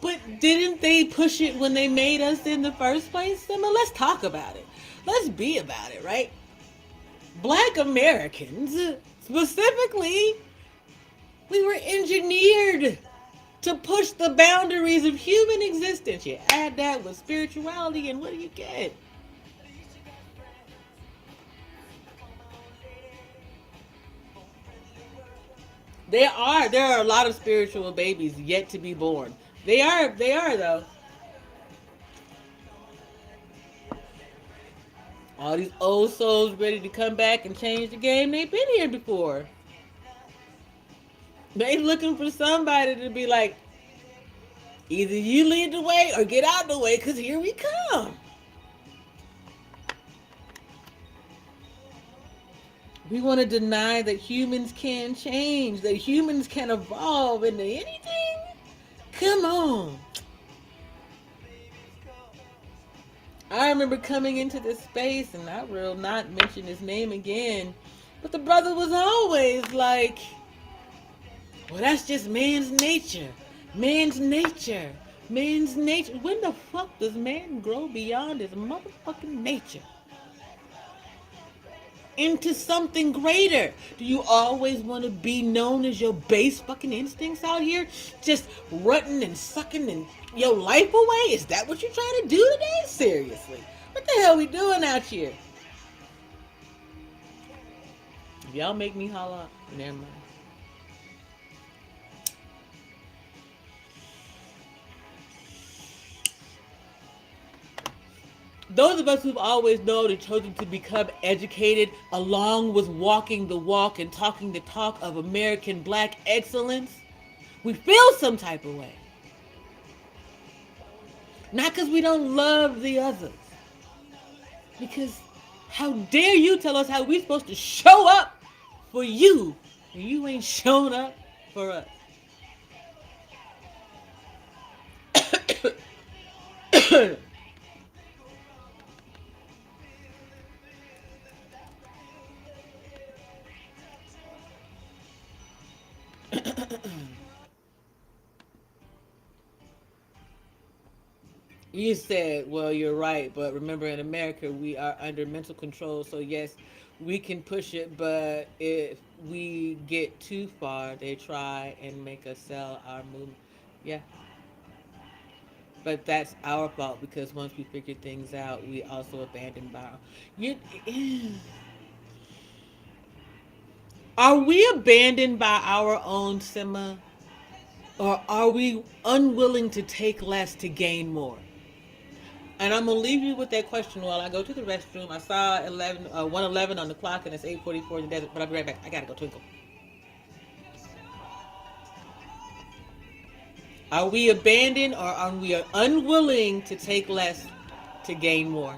Speaker 1: But didn't they push it when they made us in the first place? I mean, let's talk about it. Let's be about it, right? Black Americans, specifically, we were engineered to push the boundaries of human existence. You add that with spirituality, and what do you get? There are a lot of spiritual babies yet to be born. They are though. All these old souls ready to come back and change the game. They've been here before. They looking for somebody to be like, either you lead the way or get out the way, because here we come. We want to deny that humans can change, that humans can evolve into anything? Come on. I remember coming into this space, and I will not mention his name again, but the brother was always like, well, that's just man's nature. Man's nature. Man's nature. When the fuck does man grow beyond his motherfucking nature? Into something greater? Do you always want to be known as your base fucking instincts out here? Just rutting and sucking and your life away? Is that what you're trying to do today? Seriously. What the hell we doing out here? If y'all make me holler, never mind. Those of us who've always known and chosen to become educated, along with walking the walk and talking the talk of American black excellence, we feel some type of way. Not because we don't love the others. Because how dare you tell us how we're supposed to show up for you when you ain't shown up for us. You said, well, you're right, but remember in America we are under mental control, so yes, we can push it, but if we get too far, they try and make us sell our movement. Yeah, but that's our fault because once we figure things out, we also abandon by you. Are we abandoned by our own simma, or are we unwilling to take less to gain more? And I'm gonna leave you with that question while I go to the restroom. I saw 1:11 on the clock, and it's 8:44 in the desert. But I'll be right back. I gotta go twinkle. Are we abandoned, or are we unwilling to take less to gain more?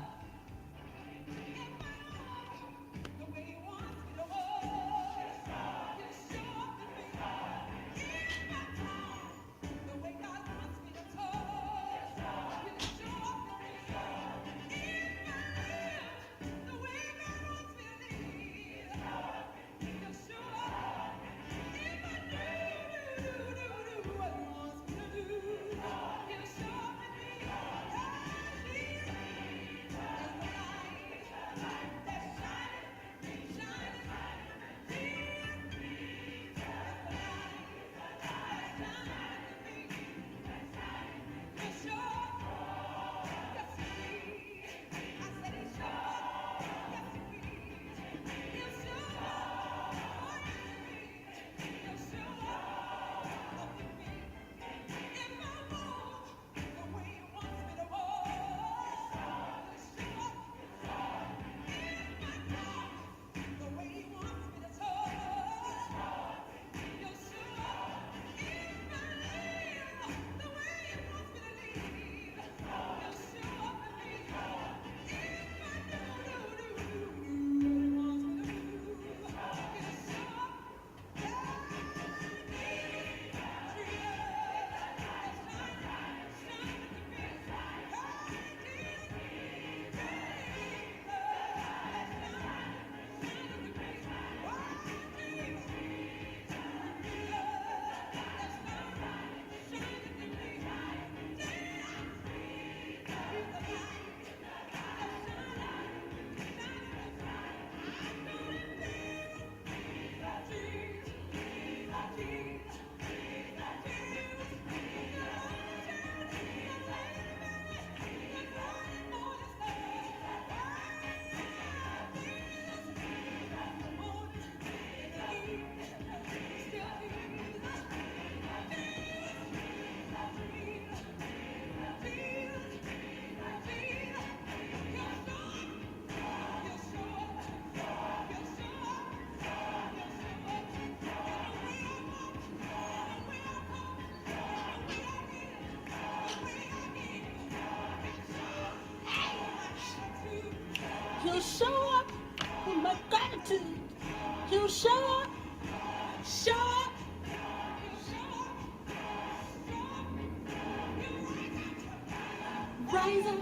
Speaker 1: rise up,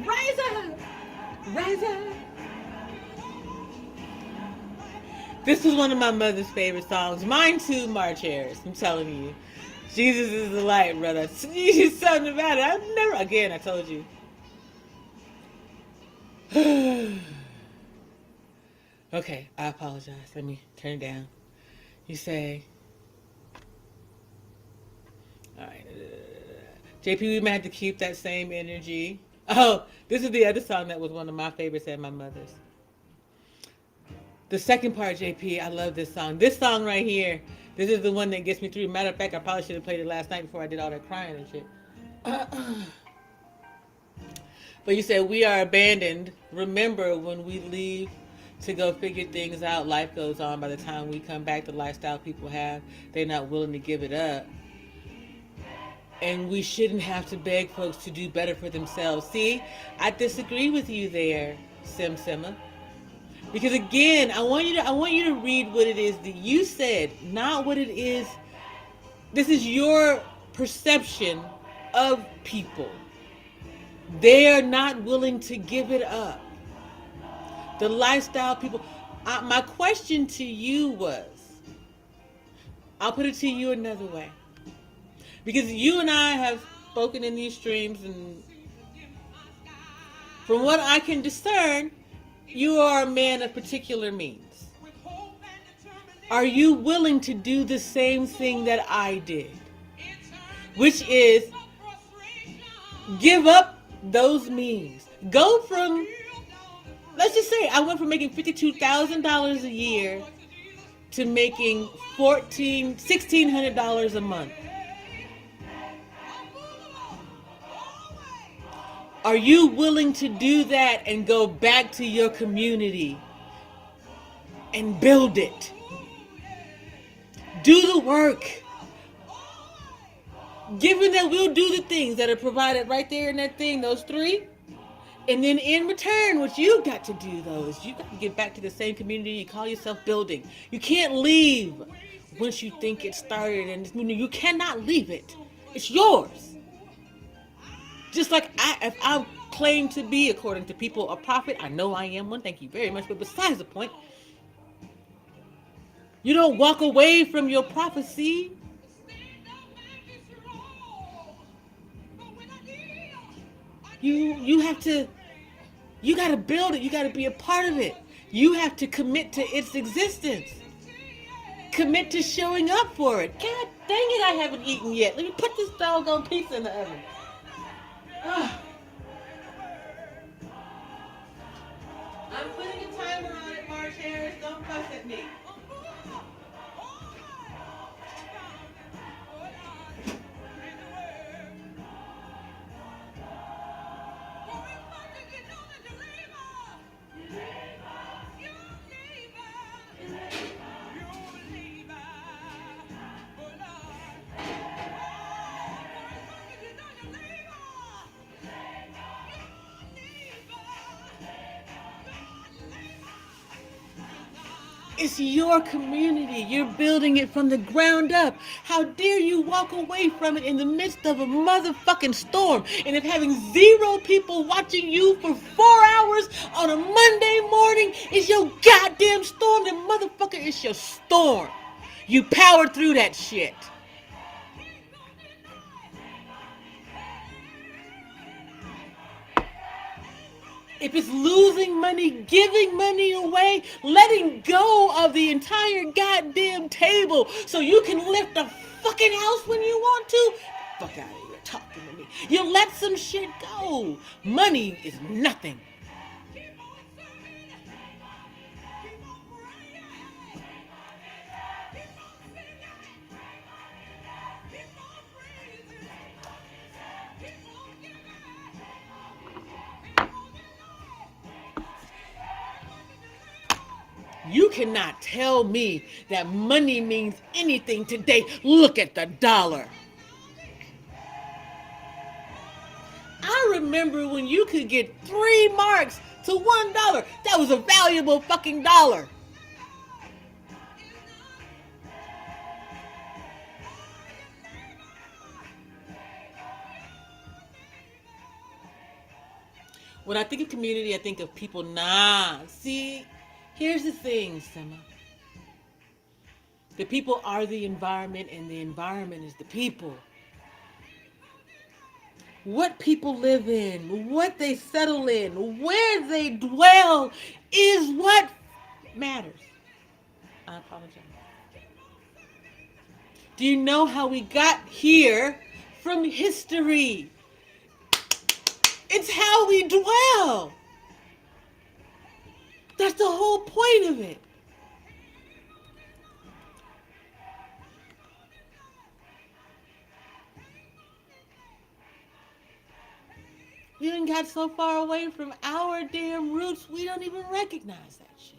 Speaker 1: rise up, rise up. This was one of my mother's favorite songs. Mine too, March Harris. I'm telling you. Jesus is the light, brother. There's something about it. I've never, again, I told you. Okay, I apologize. Let me turn it down. You say, all right. JP, we might have to keep that same energy. Oh, this is the other song that was one of my favorites and my mother's. The second part, JP, I love this song. This song right here, this is the one that gets me through. Matter of fact, I probably should have played it last night before I did all that crying and shit. But you said, we are abandoned. Remember, when we leave to go figure things out, life goes on. By the time we come back, the lifestyle people have, they're not willing to give it up. And we shouldn't have to beg folks to do better for themselves. See, I disagree with you there, Simma. Because again, I want you to read what it is that you said, not what it is. This is your perception of people. They are not willing to give it up. The lifestyle people. My question to you was, I'll put it to you another way. Because you and I have spoken in these streams, and from what I can discern, you are a man of particular means. Are you willing to do the same thing that I did? Which is give up those means. Go from, let's just say I went from making $52,000 a year to making $1,600 a month. Are you willing to do that and go back to your community and build it? Do the work. Given that we'll do the things that are provided right there in that thing, those three, and then in return, what you got to do, though, is you got to get back to the same community you call yourself building. You can't leave once you think it started, and you cannot leave it. It's yours. Just like if I claim to be, according to people, a prophet, I know I am one. Thank you very much. But besides the point, you don't walk away from your prophecy. You have to, you got to build it. You got to be a part of it. You have to commit to its existence. Commit to showing up for it. God dang it, I haven't eaten yet. Let me put this doggone pizza in the oven. I'm putting a timer on it, March Harris. Don't fuss at me. It's your community. You're building it from the ground up. How dare you walk away from it in the midst of a motherfucking storm? And if having 0 people watching you for 4 hours on a Monday morning is your goddamn storm, then motherfucker, it's your storm. You powered through that shit. If it's losing money, giving money away, letting go of the entire goddamn table so you can lift a fucking house when you want to, fuck out of here talking to me. You let some shit go. Money is nothing. You cannot tell me that money means anything today. Look at the dollar. I remember when you could get 3 marks to $1. That was a valuable fucking dollar. When I think of community, I think of people. Nah, see, here's the thing, Sima. The people are the environment, and the environment is the people. What people live in, what they settle in, where they dwell is what matters. I apologize. Do you know how we got here from history? It's how we dwell. That's the whole point of it. We done got so far away from our damn roots, we don't even recognize that shit.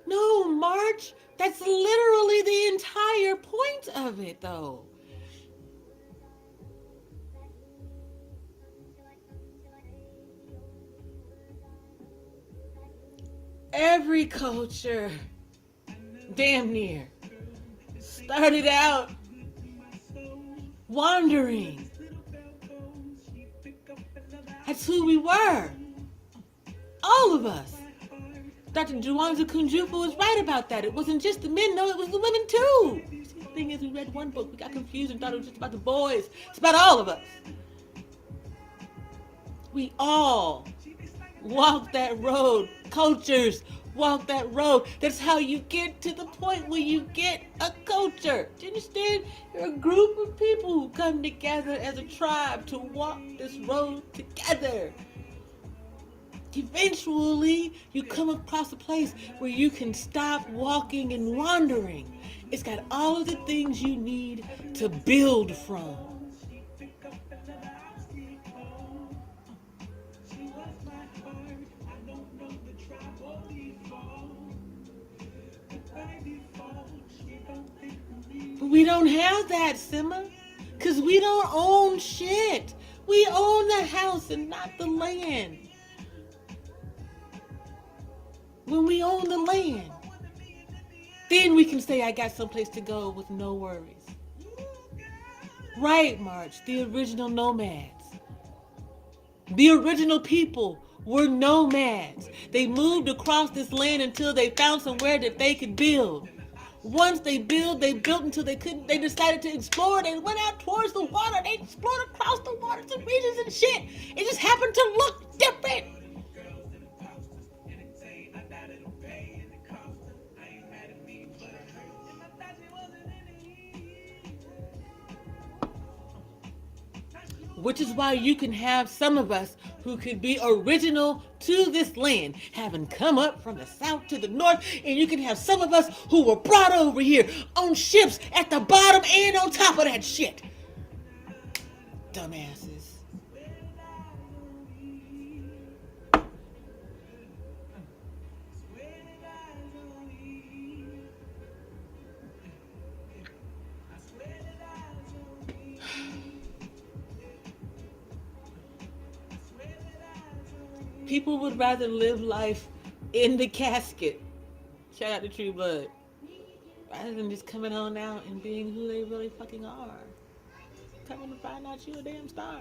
Speaker 1: No, March, that's literally the entire point of it, though. Every culture, damn near, started out wandering. That's who we were. All of us. Dr. Juwanza Kunjufu was right about that. It wasn't just the men, no, it was the women too. See, the thing is, we read one book, we got confused and thought it was just about the boys. It's about all of us. We all walk that road. Cultures walk that road. That's how you get to the point where you get a culture. Do you understand? You're a group of people who come together as a tribe to walk this road together. Eventually, you come across a place where you can stop walking and wandering. It's got all of the things you need to build from. But we don't have that, Sima, because we don't own shit. We own the house and not the land. When we own the land, then we can say, I got someplace to go with no worries. Right, March, the original nomads. The original people were nomads. They moved across this land until they found somewhere that they could build. Once they built until they couldn't. They decided to explore. They went out towards the water. They explored across the waters and regions and shit. It just happened to look different. Which is why you can have some of us who could be original to this land, having come up from the south to the north, and you can have some of us who were brought over here on ships at the bottom and on top of that shit. Dumbasses. People would rather live life in the casket. Shout out to True Blood. Rather than just coming on out and being who they really fucking are. Coming to find out you a damn star.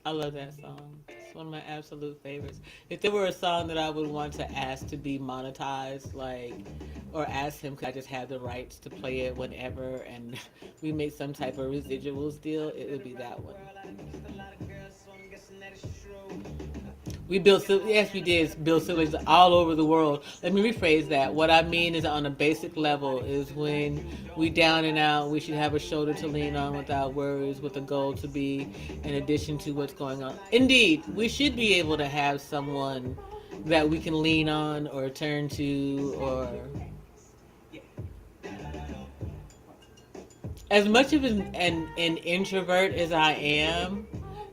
Speaker 1: I love that song. It's one of my absolute favorites. If there were a song that I would want to ask to be monetized, like, or ask him, could I just have the rights to play it whenever and we make some type of residuals deal, it would be that one. We built, yes, we did build cities all over the world. Let me rephrase that. What I mean is, on a basic level, is when we down and out, we should have a shoulder to lean on without worries, with a goal to be in addition to what's going on. Indeed, we should be able to have someone that we can lean on or turn to, or as much of an introvert as I am,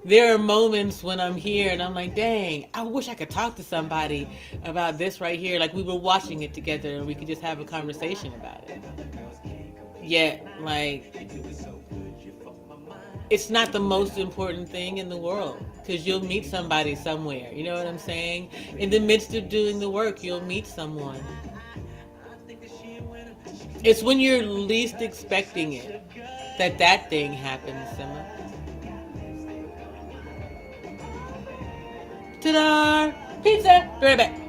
Speaker 1: there are moments when I'm here and I'm like, dang, I wish I could talk to somebody about this right here. Like we were watching it together and we could just have a conversation about it. Yet, like, it's not the most important thing in the world because you'll meet somebody somewhere. You know what I'm saying? In the midst of doing the work, you'll meet someone. It's when you're least expecting it that that thing happens, Simma. Ta-da! Pizza! Be right back.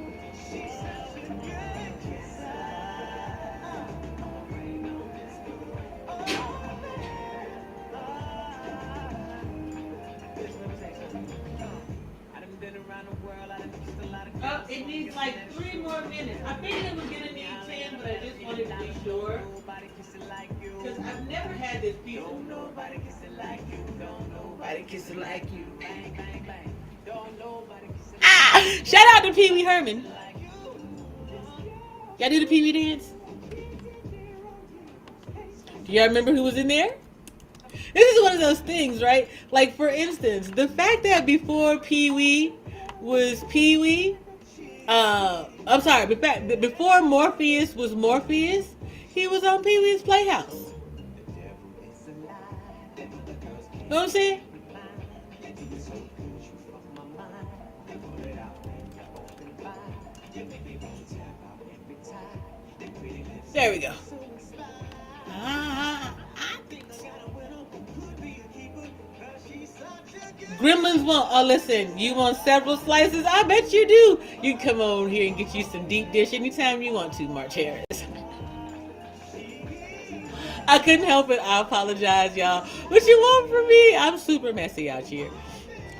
Speaker 1: Oh, it needs like 3 more minutes. I figured it was gonna need 10, but I just wanted to be sure. Because I've never had this pizza. Don't nobody kiss it like you. Don't nobody kiss it like you. Bang, bang, bang. Don't nobody kiss it like you. Shout out to Pee Wee Herman. Y'all do the Pee Wee dance? Do y'all remember who was in there? This is one of those things, right? Like, for instance, the fact that before Pee Wee was Pee Wee, I'm sorry, before Morpheus was Morpheus, he was on Pee Wee's Playhouse. You know what I'm saying? There we go. Gremlins want, oh listen, you want several slices? I bet you do. You can come on here and get you some deep dish anytime you want to, March Harris. I couldn't help it. I apologize, y'all. What you want from me? I'm super messy out here.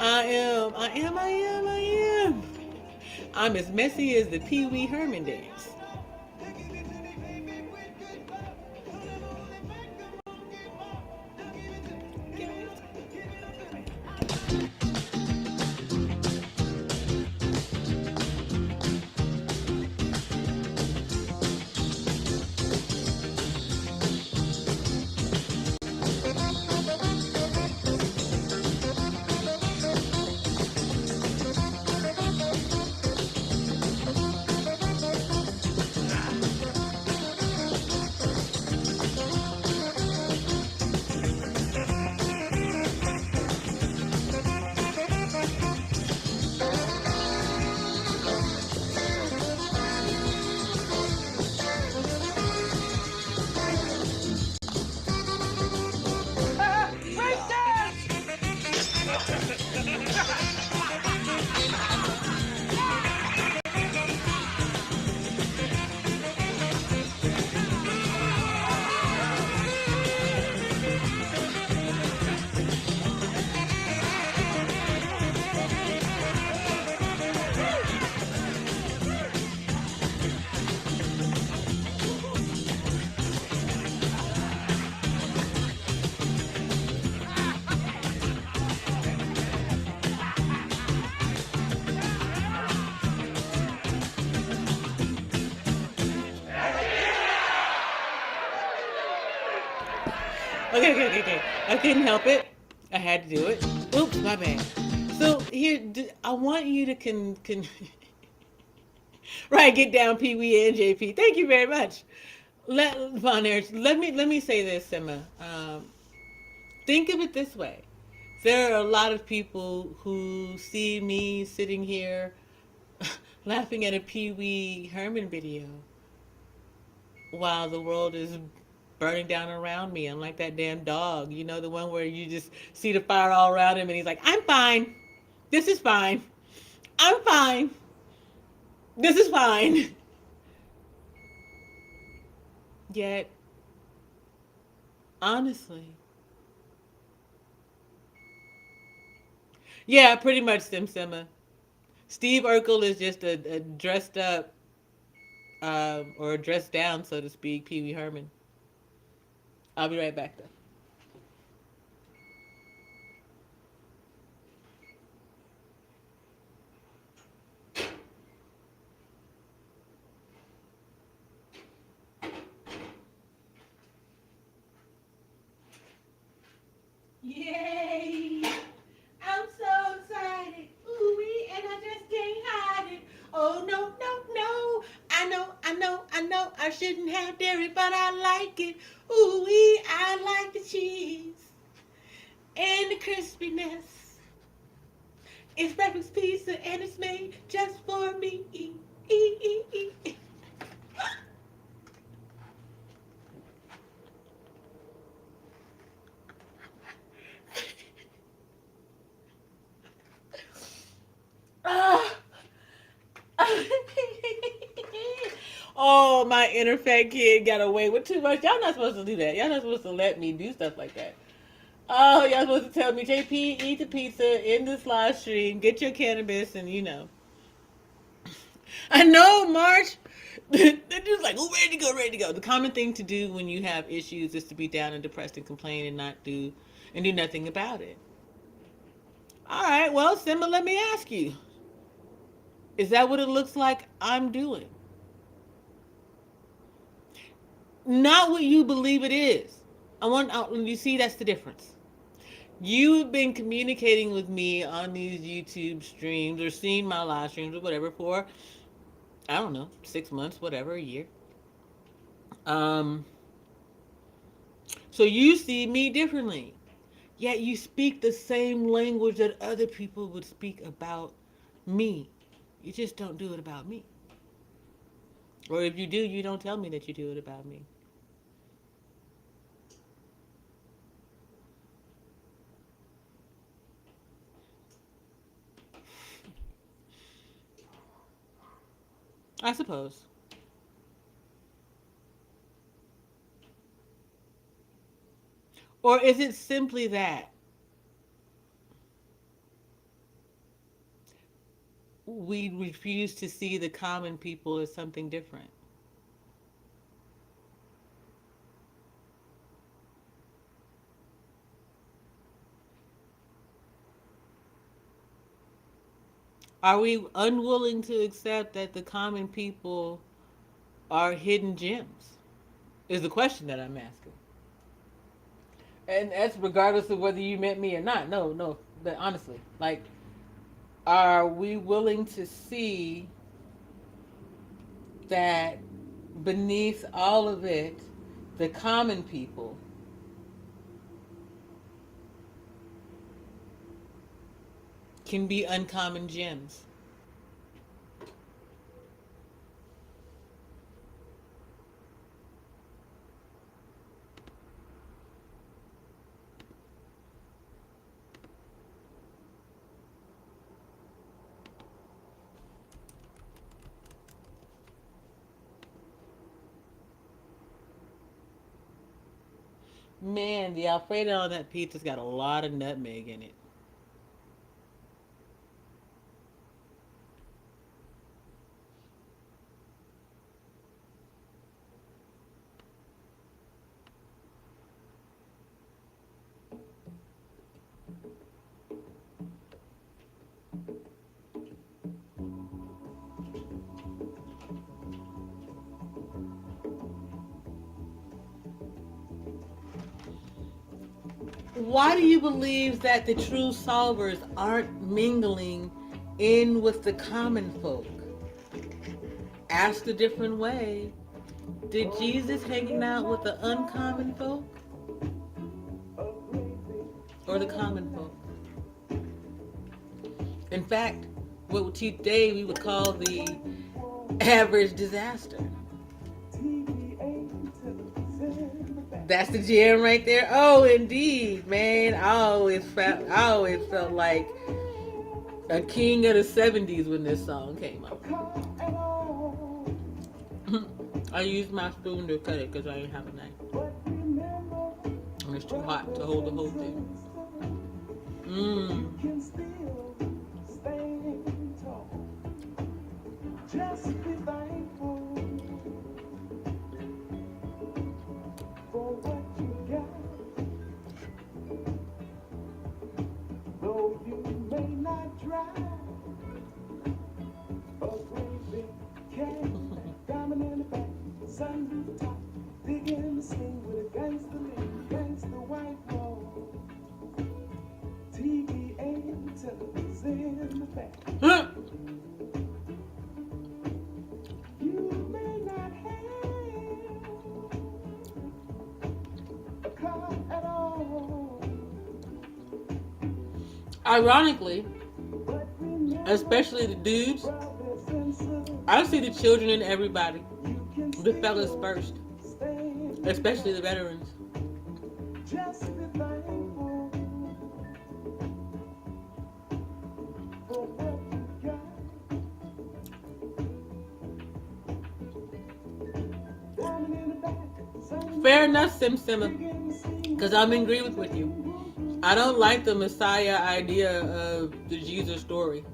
Speaker 1: I am. I'm as messy as the Pee Wee Herman dance. Okay. I couldn't help it. I had to do it. Oops, my bad. So here, I want you to right, get down, Pee Wee and JP. Thank you very much. Let me say this, Simma. Think of it this way. There are a lot of people who see me sitting here laughing at a Pee Wee Herman video while the world is burning down around me. I'm like that damn dog, you know, the one where you just see the fire all around him and he's like, I'm fine. This is fine. I'm fine. This is fine. Yet, honestly, yeah, pretty much Sim Simma. Steve Urkel is just a dressed up, or dressed down, so to speak, Pee Wee Herman. I'll be right back, though. Yay! I'm so excited. Ooh-wee, and I just can't hide it. Oh, no. I shouldn't have dairy, but I like it. Ooh wee, I like the cheese and the crispiness. It's breakfast pizza and it's made just for me. Ah. Oh, my inner fat kid got away with too much. Y'all not supposed to do that. Y'all not supposed to let me do stuff like that. Oh, y'all supposed to tell me, JP, eat the pizza in this live stream, get your cannabis, and you know. I know, March. They're just like, oh, ready to go, ready to go. The common thing to do when you have issues is to be down and depressed and complain and not do and do nothing about it. All right, well, Simba, let me ask you: is that what it looks like I'm doing? Not what you believe it is. I want you see that's the difference. You've been communicating with me on these YouTube streams or seeing my live streams or whatever for I don't know 6 months, whatever, a year. Um, so you see me differently. Yet you speak the same language that other people would speak about me. You just don't do it about me. Or if you do, you don't tell me that you do it about me. I suppose. Or is it simply that we refuse to see the common people as something different? Are we unwilling to accept that the common people are hidden gems? Is the question that I'm asking. And that's regardless of whether you met me or not. No, no. But honestly, like, are we willing to see that beneath all of it, the common people can be uncommon gems? Man, the Alfredo on that pizza's got a lot of nutmeg in it. Why do you believe that the true solvers aren't mingling in with the common folk? Asked a different way, did Jesus hanging out with the uncommon folk or the common folk? In fact, what today we would call the average disaster. That's the jam right there. Oh, indeed, man. I always felt like a king of the '70s when this song came out. I used my spoon to cut it because I didn't have a knife. And it's too hot to hold the whole thing. Mmm. Just be thankful for what you got. Though you may not drive a great big Cadillac, diamond in the back, sunroof top, digging in the scene with a gangster lean, gangster white wall, TV and television in the back. You may not have Ironically, especially the dudes, I see the children in everybody. The fellas first, especially the veterans. Fair enough, Sim Simma, because I'm in agreement with you. I don't like the Messiah idea of the Jesus story.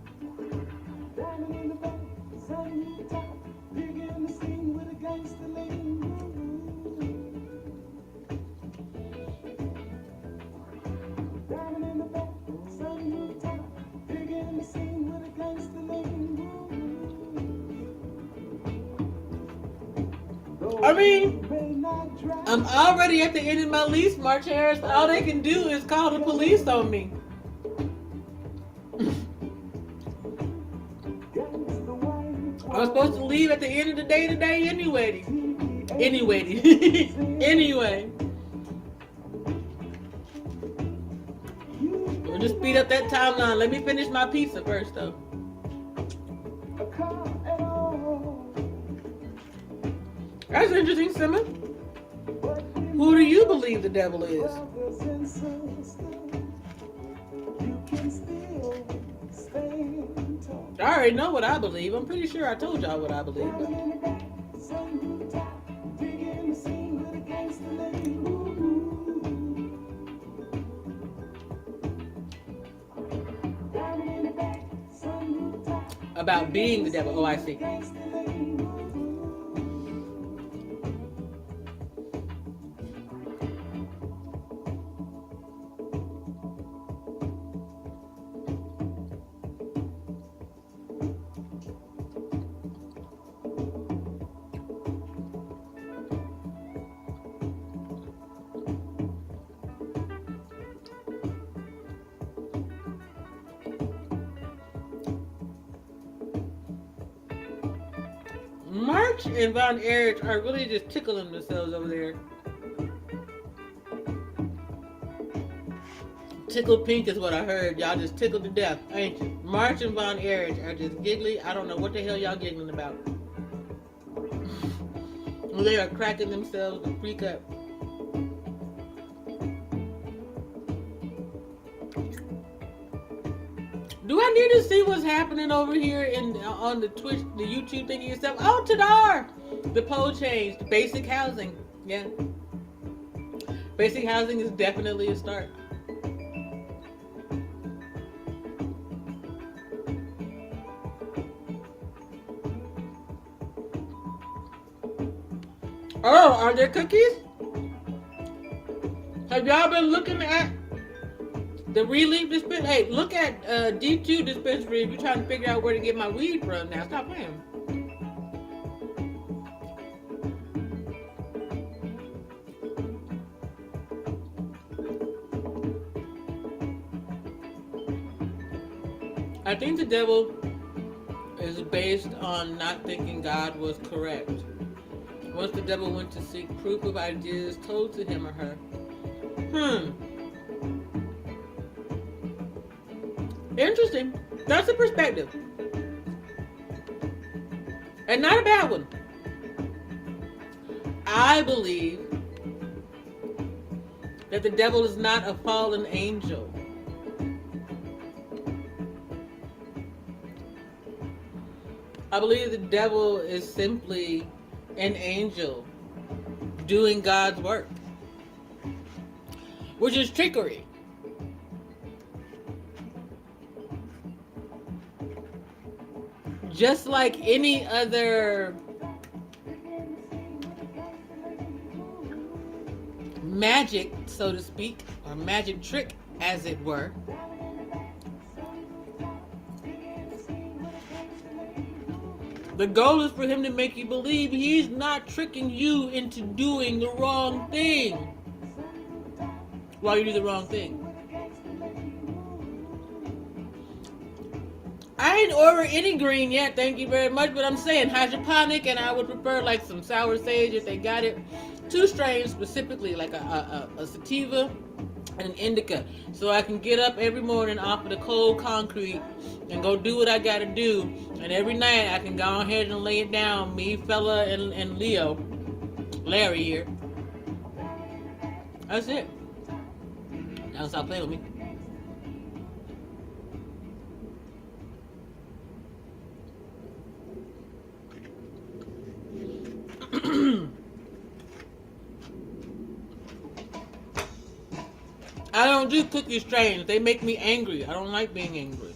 Speaker 1: I mean, I'm already at the end of my lease, March Harris. All they can do is call the police on me. I'm supposed to leave at the end of the day today anyway. Anyway. We'll just speed up that timeline. Let me finish my pizza first, though. That's interesting, Simon. Who do you believe the devil is? I already know what I believe. I'm pretty sure I told y'all what I believe. About being the devil. Oh, I see. March and Von Erich are really just tickling themselves over there. Tickled pink is what I heard. Y'all just tickled to death, ain't you? March and Von Erich are just giggly. I don't know what the hell y'all giggling about. They are cracking themselves to freak up. Do I need to see what's happening over here on the Twitch, the YouTube thingy and stuff? Oh, Tadar! The poll changed. Basic housing. Yeah. Basic housing is definitely a start. Oh, are there cookies? Have y'all been looking at the Relief dispensary? Hey, look at D2 dispensary if you're trying to figure out where to get my weed from now. Stop playing. I think the devil is based on not thinking God was correct. Once the devil went to seek proof of ideas told to him or her. Interesting. That's a perspective. And not a bad one. I believe that the devil is not a fallen angel. I believe the devil is simply an angel doing God's work, which is trickery. Just like any other magic, so to speak, or magic trick, as it were. The goal is for him to make you believe he's not tricking you into doing the wrong thing while you do the wrong thing. I ain't ordered any green yet, thank you very much, but I'm saying hydroponic, and I would prefer like some sour sage if they got it. 2 strains specifically, like a sativa and an indica, so I can get up every morning off of the cold concrete and go do what I gotta do. And every night I can go ahead and lay it down. Me, fella, and Leo, Larry here. That's it. Now stop playing with me. I don't do cookie strains. They make me angry. I don't like being angry.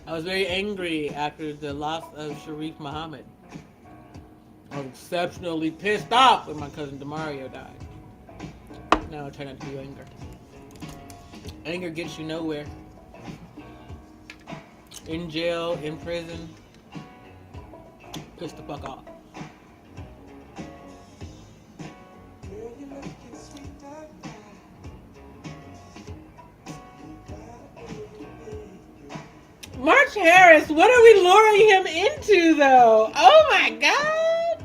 Speaker 1: I was very angry after the loss of Sharif Muhammad. I was exceptionally pissed off when my cousin Demario died. Now I try not to do anger. Anger gets you nowhere. In jail, in prison, piss the fuck off. March Harris, what are we luring him into though? Oh my god!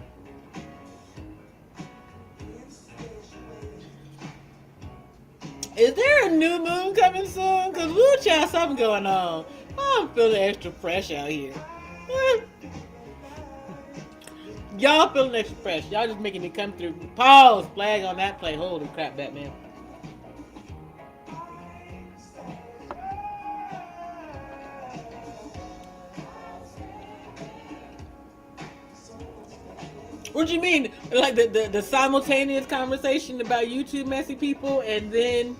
Speaker 1: Is there a new moon coming soon? Cause woo child, something going on. Oh, I'm feeling extra fresh out here. Y'all feeling extra fresh. Y'all just making me come through. Pause. Flag on that play. Holy crap, Batman. What do you mean? Like the simultaneous conversation about you two messy people and then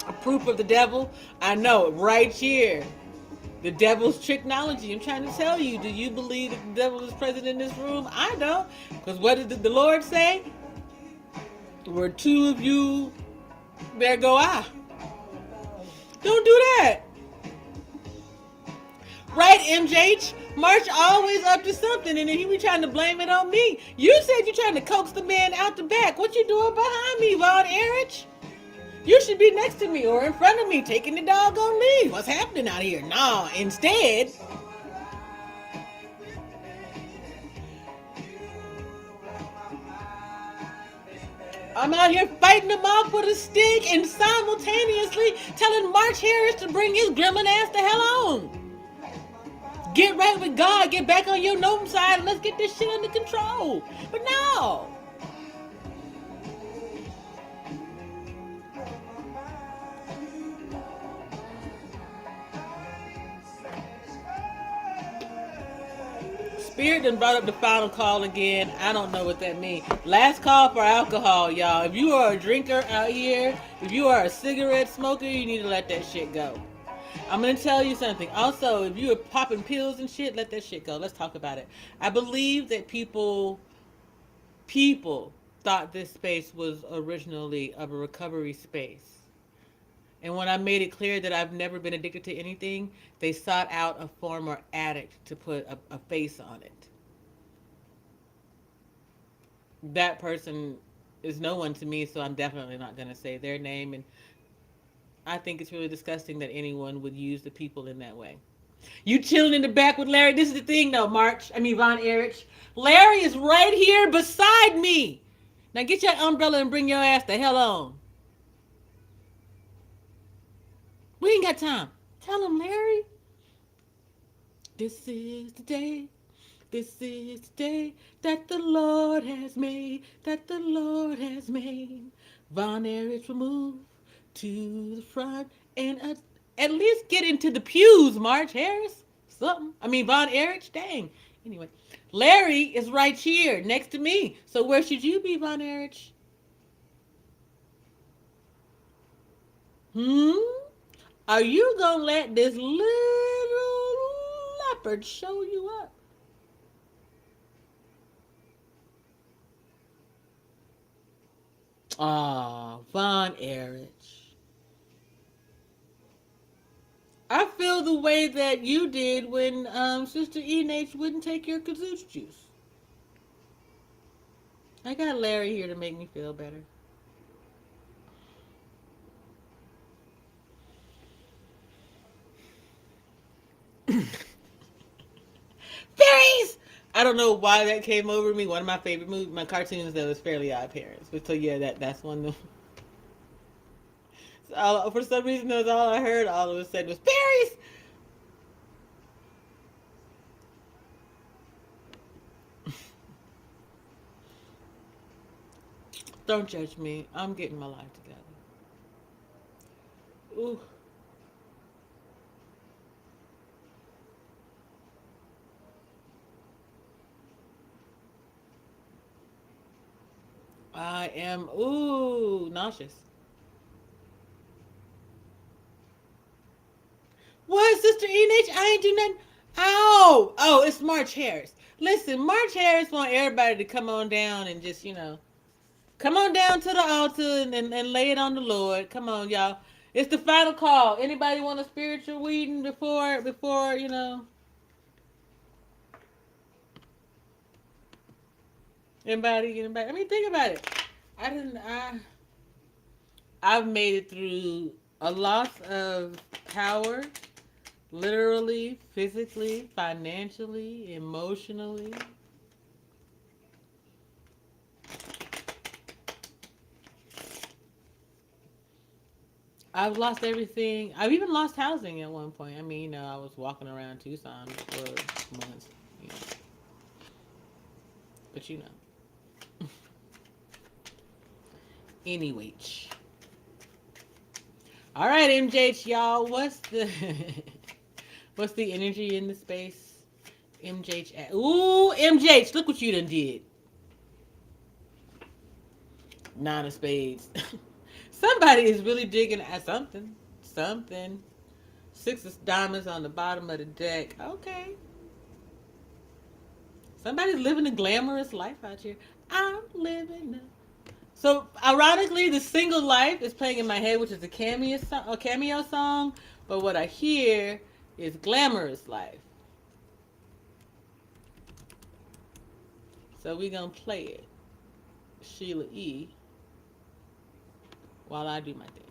Speaker 1: a proof of the devil? I know, right here. The devil's technology. I'm trying to tell you, do you believe that the devil is present in this room? I don't. Because what did the Lord say? Where two of you, there go I. Don't do that. Right, MJH? March always up to something, and then he be trying to blame it on me. You said you're trying to coax the man out the back. What you doing behind me, Von Erich? You should be next to me or in front of me, taking the doggone lead. What's happening out here? Nah, instead, I'm out here fighting them off with a stick and simultaneously telling March Harris to bring his gremlin ass the hell on. Get right with God, get back on your gnome side, and let's get this shit under control. But no. Spirit done brought up the final call again. I don't know what that means. Last call for alcohol, y'all. If you are a drinker out here, if you are a cigarette smoker, you need to let that shit go. I'm going to tell you something. Also, if you are popping pills and shit, let that shit go. Let's talk about it. I believe that people thought this space was originally of a recovery space. And when I made it clear that I've never been addicted to anything, they sought out a former addict to put a face on it. That person is no one to me, so I'm definitely not going to say their name. And I think it's really disgusting that anyone would use the people in that way. You chilling in the back with Larry. This is the thing, though, Von Erich. Larry is right here beside me. Now get your umbrella and bring your ass the hell on. We ain't got time. Tell him, Larry. This is the day. This is the day that the Lord has made. That the Lord has made. Von Erich will move to the front and at least get into the pews, March Harris. Something. Von Erich. Dang. Anyway, Larry is right here next to me. So where should you be, Von Erich? Are you gonna let this little leopard show you up? Aw, Von Erich. I feel the way that you did when Sister Enach wouldn't take your kazoosh juice. I got Larry here to make me feel better. Fairies! I don't know why that came over me. One of my favorite movies, my cartoons, though, is Fairly Odd Parents. But so yeah, that's one of them. So, for some reason, that's all I heard. All of a sudden was berries. Don't judge me. I'm getting my life together. Ooh, I am nauseous. What, Sister Enich? I ain't do nothing. Ow! Oh, it's March Harris. Listen, March Harris want everybody to come on down and just, come on down to the altar and lay it on the Lord. Come on, y'all. It's the final call. Anybody want a spiritual weeding before. Anybody? I mean, think about it. I didn't. I've made it through a loss of power, literally, physically, financially, emotionally. I've lost everything. I've even lost housing at one point. I mean, I was walking around Tucson for months, you know. But anyway. All right, MJH, y'all. What's the what's the energy in the space? MJH. Ooh, MJH, look what you done did. Nine of spades. Somebody is really digging at something. Something. Six of diamonds on the bottom of the deck. Okay. Somebody's living a glamorous life out here. I'm living a... So, ironically, the single life is playing in my head, which is a cameo song. But what I hear is glamorous life. So we gonna play it. Sheila E. While I do my thing.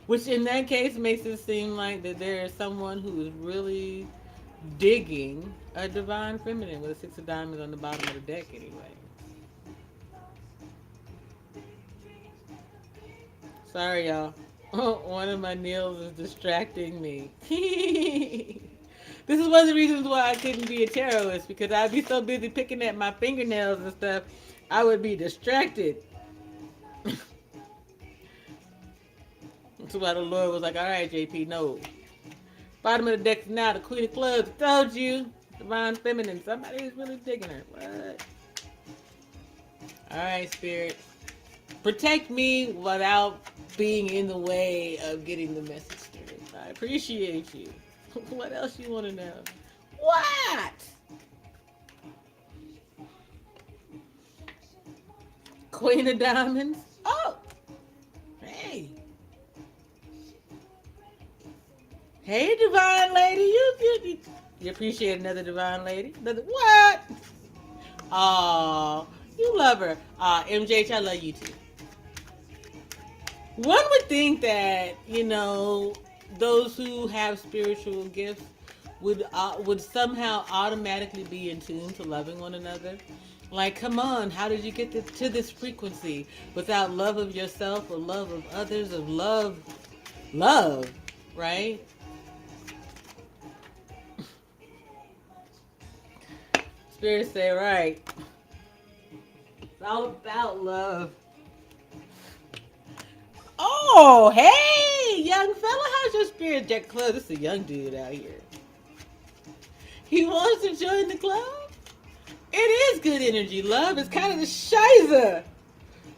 Speaker 1: Which in that case makes it seem like that there is someone who is really digging a divine feminine with a six of diamonds on the bottom of the deck anyway. Sorry, y'all. One of my nails is distracting me. This is one of the reasons why I couldn't be a tarotist, because I'd be so busy picking at my fingernails and stuff, I would be distracted. That's why the Lord was like, all right, JP, no. Bottom of the deck is now the Queen of Clubs. Told you. Divine Feminine. Somebody is really digging her. What? All right, Spirit. Protect me without being in the way of getting the message straight. I appreciate you. What else you want to know? What? Queen of Diamonds? Oh! Hey. Hey, Divine Lady. You appreciate another Divine Lady? What? Oh, you love her. MJH, I love you too. One would think that, those who have spiritual gifts would somehow automatically be in tune to loving one another. Like, come on, how did you get to this frequency without love of yourself or love of others, of love, right? Spirit say, right. It's all about love. Oh, hey, young fella, how's your spirit deck club? This is a young dude out here. He wants to join the club? It is good energy. Love is kind of the shiza.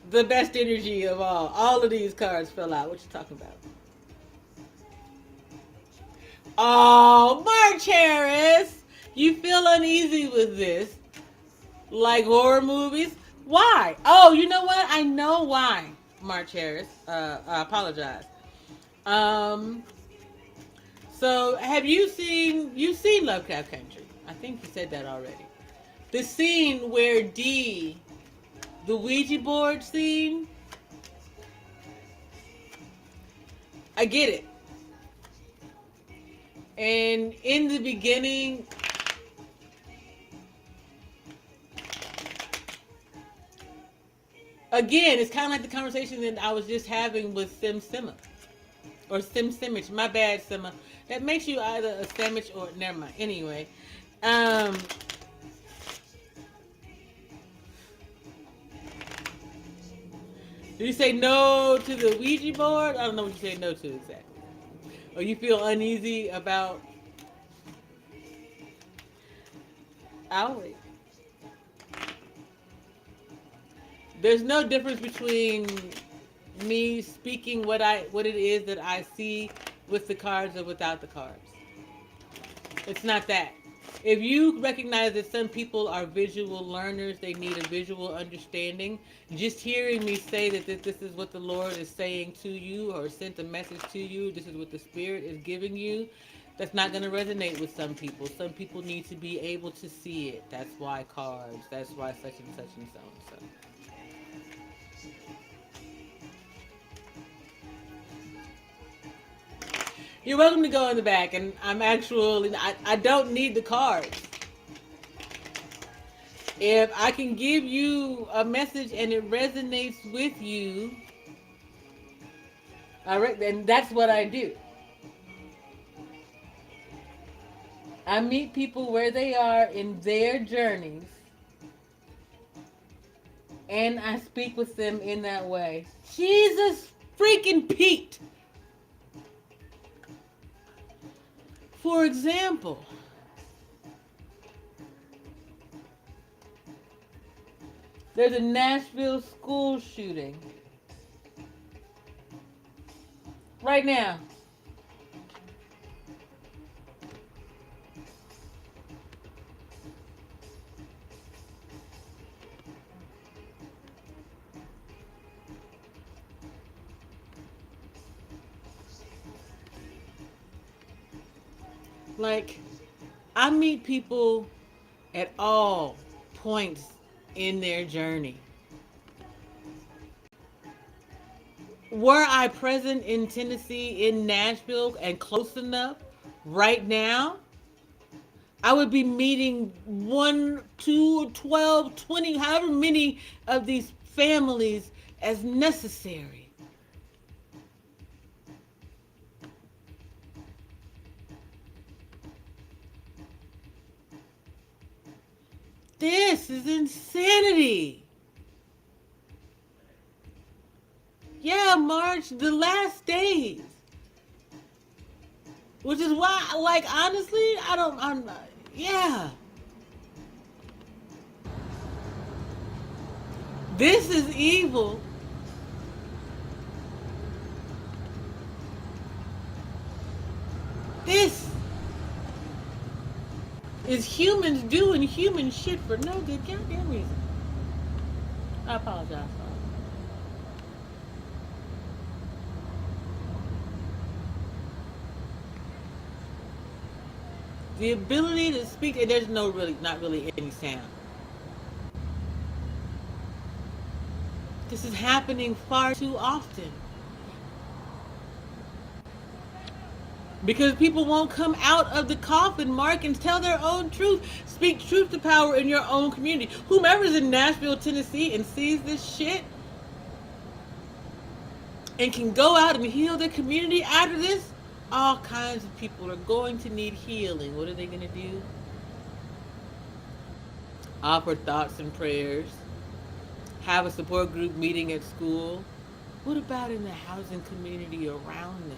Speaker 1: The best energy of all. All of these cards fell out. What you talking about? Oh, March Harris. You feel uneasy with this? Like horror movies? Why? Oh, you know what? I know why. March Harris. I apologize. So you've seen Lovecraft Country. I think you said that already. The scene where the Ouija board scene, I get it. And in the beginning, again, it's kind of like the conversation that I was just having with Sim Simma. Or Sim Simmich. My bad, Simma. That makes you either a Simmich or... Never mind. Anyway. Um, did you say no to the Ouija board? I don't know what you say no to exactly. Or you feel uneasy about... I'll wait. There's no difference between me speaking what it is that I see with the cards or without the cards. It's not that. If you recognize that some people are visual learners, they need a visual understanding, just hearing me say that this is what the Lord is saying to you or sent a message to you, this is what the Spirit is giving you, that's not going to resonate with some people. Some people need to be able to see it. That's why cards. That's why such and such and so and so. You're welcome to go in the back, and I don't need the cards. If I can give you a message and it resonates with you, and that's what I do. I meet people where they are in their journeys, and I speak with them in that way. Jesus freaking Pete! For example, there's a Nashville school shooting right now. Like, I meet people at all points in their journey. Were I present in Tennessee, in Nashville, and close enough right now, I would be meeting 1, 2, 12, 20, however many of these families as necessary. This is insanity. Yeah, March, the last days. Which is why, like, honestly, yeah. This is evil. This is humans doing human shit for no good goddamn reason. I apologize for it. The ability to speak, and there's not really any sound. This is happening far too often. Because people won't come out of the coffin, Mark, and tell their own truth. Speak truth to power in your own community. Whomever's in Nashville, Tennessee, and sees this shit and can go out and heal their community after this, all kinds of people are going to need healing. What are they going to do? Offer thoughts and prayers. Have a support group meeting at school. What about in the housing community around them?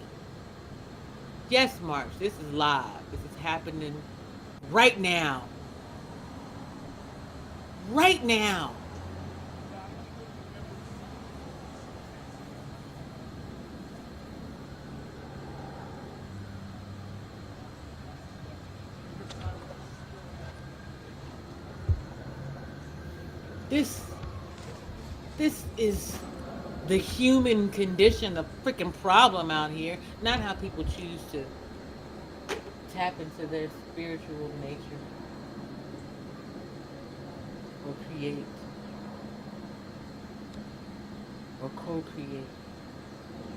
Speaker 1: Yes, March, this is live. This is happening right now. Right now. This is the human condition, the freaking problem out here, not how people choose to tap into their spiritual nature or create or co-create.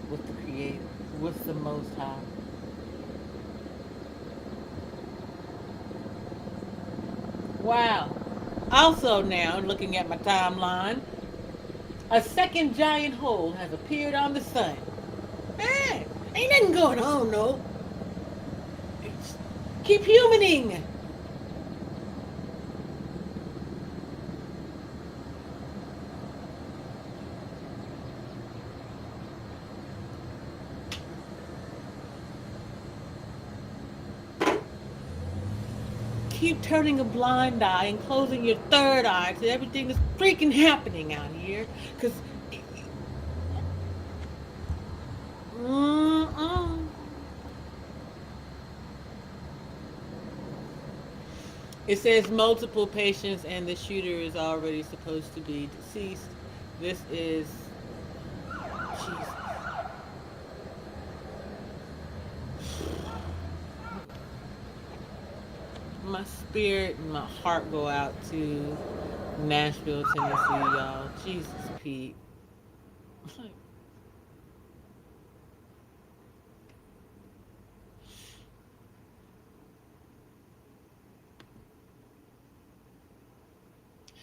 Speaker 1: with the Creator, with the Most High. Wow. Also, now looking at my timeline, a second giant hole has appeared on the sun. Hey, ain't nothing going on, no. Keep humaning. Keep turning a blind eye and closing your third eye to everything that's freaking happening out here. Because. Mm-mm. It says multiple patients and the shooter is already supposed to be deceased. This is. Jesus. My spirit and my heart go out to Nashville, Tennessee, y'all. Jesus, Pete.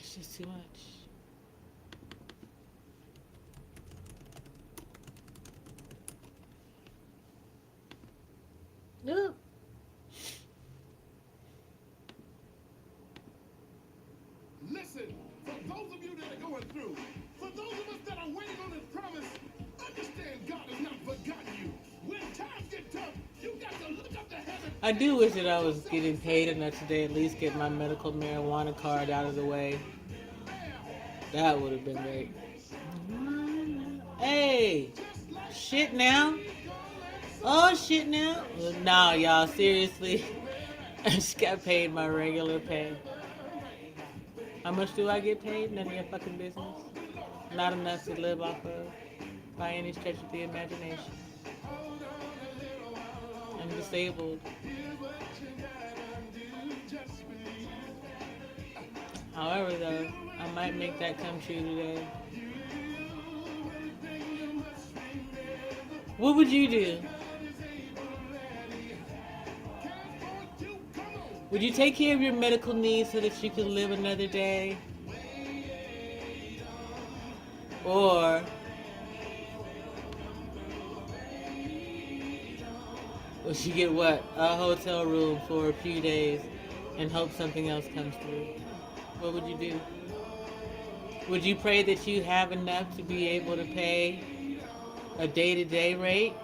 Speaker 1: It's just too much. No.
Speaker 2: Listen, for those of you that are going through, for those of us that are waiting on His promise, understand God has not forgotten you. When times get tough, you got to look up to heaven.
Speaker 1: I do wish that I was getting paid enough today, at least get my medical marijuana card out of the way. That would have been great. Hey, shit now. Oh shit now. Nah, y'all, seriously. I just got paid my regular pay. How much do I get paid? None of your fucking business. Not enough to live off of by any stretch of the imagination. I'm disabled. However, though, I might make that come true today. What would you do? Would you take care of your medical needs so that you could live another day? Or would you get what? A hotel room for a few days and hope something else comes through? What would you do? Would you pray that you have enough to be able to pay a day-to-day rate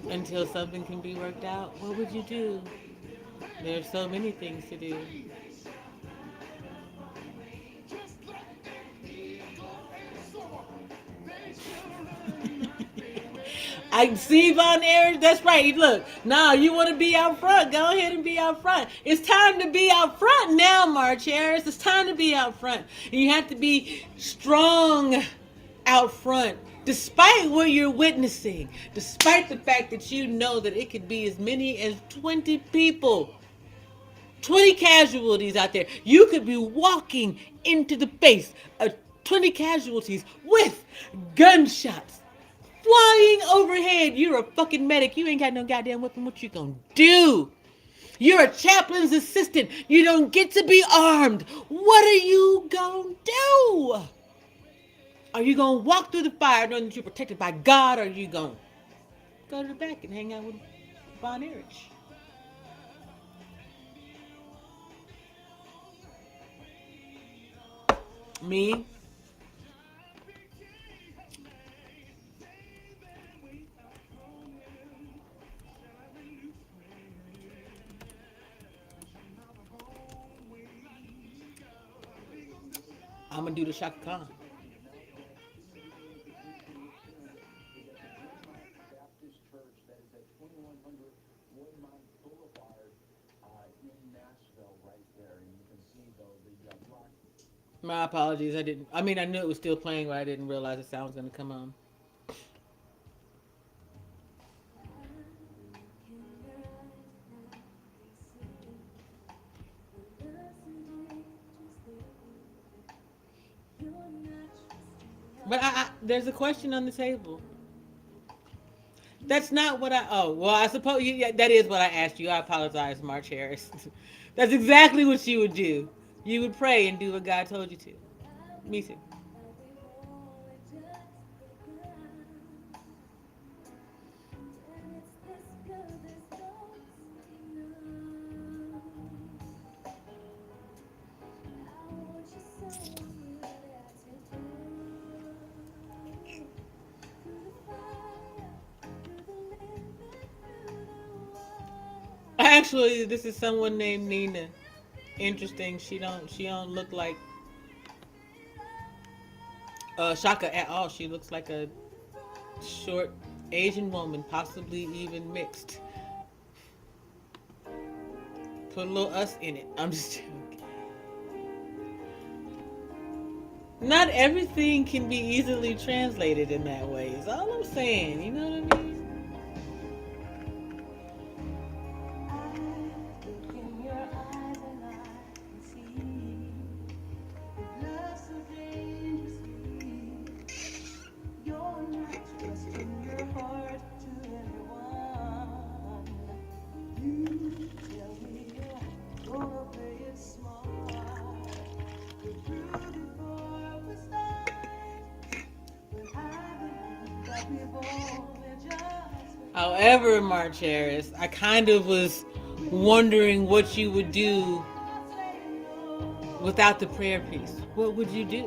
Speaker 1: until something can be worked out? What would you do? There's so many things to do. I see Von Erich. That's right. Look, now you want to be out front. Go ahead and be out front. It's time to be out front now, March Harris. It's time to be out front. And you have to be strong out front, despite what you're witnessing, despite the fact that you know that it could be as many as 20 people. 20 casualties out there. You could be walking into the face of 20 casualties with gunshots flying overhead. You're a fucking medic. You ain't got no goddamn weapon. What you gonna do? You're a chaplain's assistant. You don't get to be armed. What are you gonna do? Are you gonna walk through the fire knowing that you're protected by God? Or are you gonna go to the back and hang out with Von Erich? Me? I'm gonna do the Shaka Khan. My apologies. I didn't. I mean, I knew it was still playing, but I didn't realize the sound was gonna come on. But there's a question on the table. That's not what I. Oh, well, I suppose yeah, that is what I asked you. I apologize, March Harris. That's exactly what you would do. You would pray and do what God told you to. Me too. Actually, this is someone named Nina. Interesting. She don't look like Shaka at all. She looks like a short Asian woman, possibly even mixed. Put a little us in it. I'm just joking. Not everything can be easily translated in that way. Is all I'm saying. You know what I mean? However, March Harris, I kind of was wondering what you would do without the prayer piece. What would you do?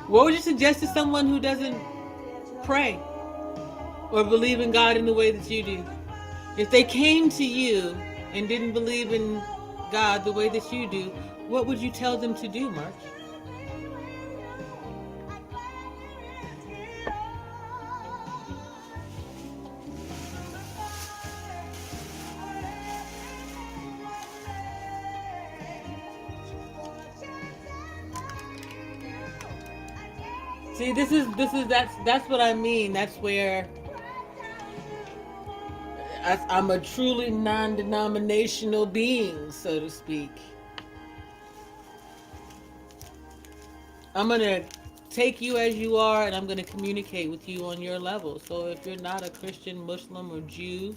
Speaker 1: What would you suggest to someone who doesn't pray or believe in God in the way that you do? If they came to you and didn't believe in God the way that you do, what would you tell them to do, March? See, that's what I mean. That's where I'm a truly non-denominational being, so to speak. I'm gonna take you as you are, and I'm gonna communicate with you on your level. So if you're not a Christian, Muslim, or Jew,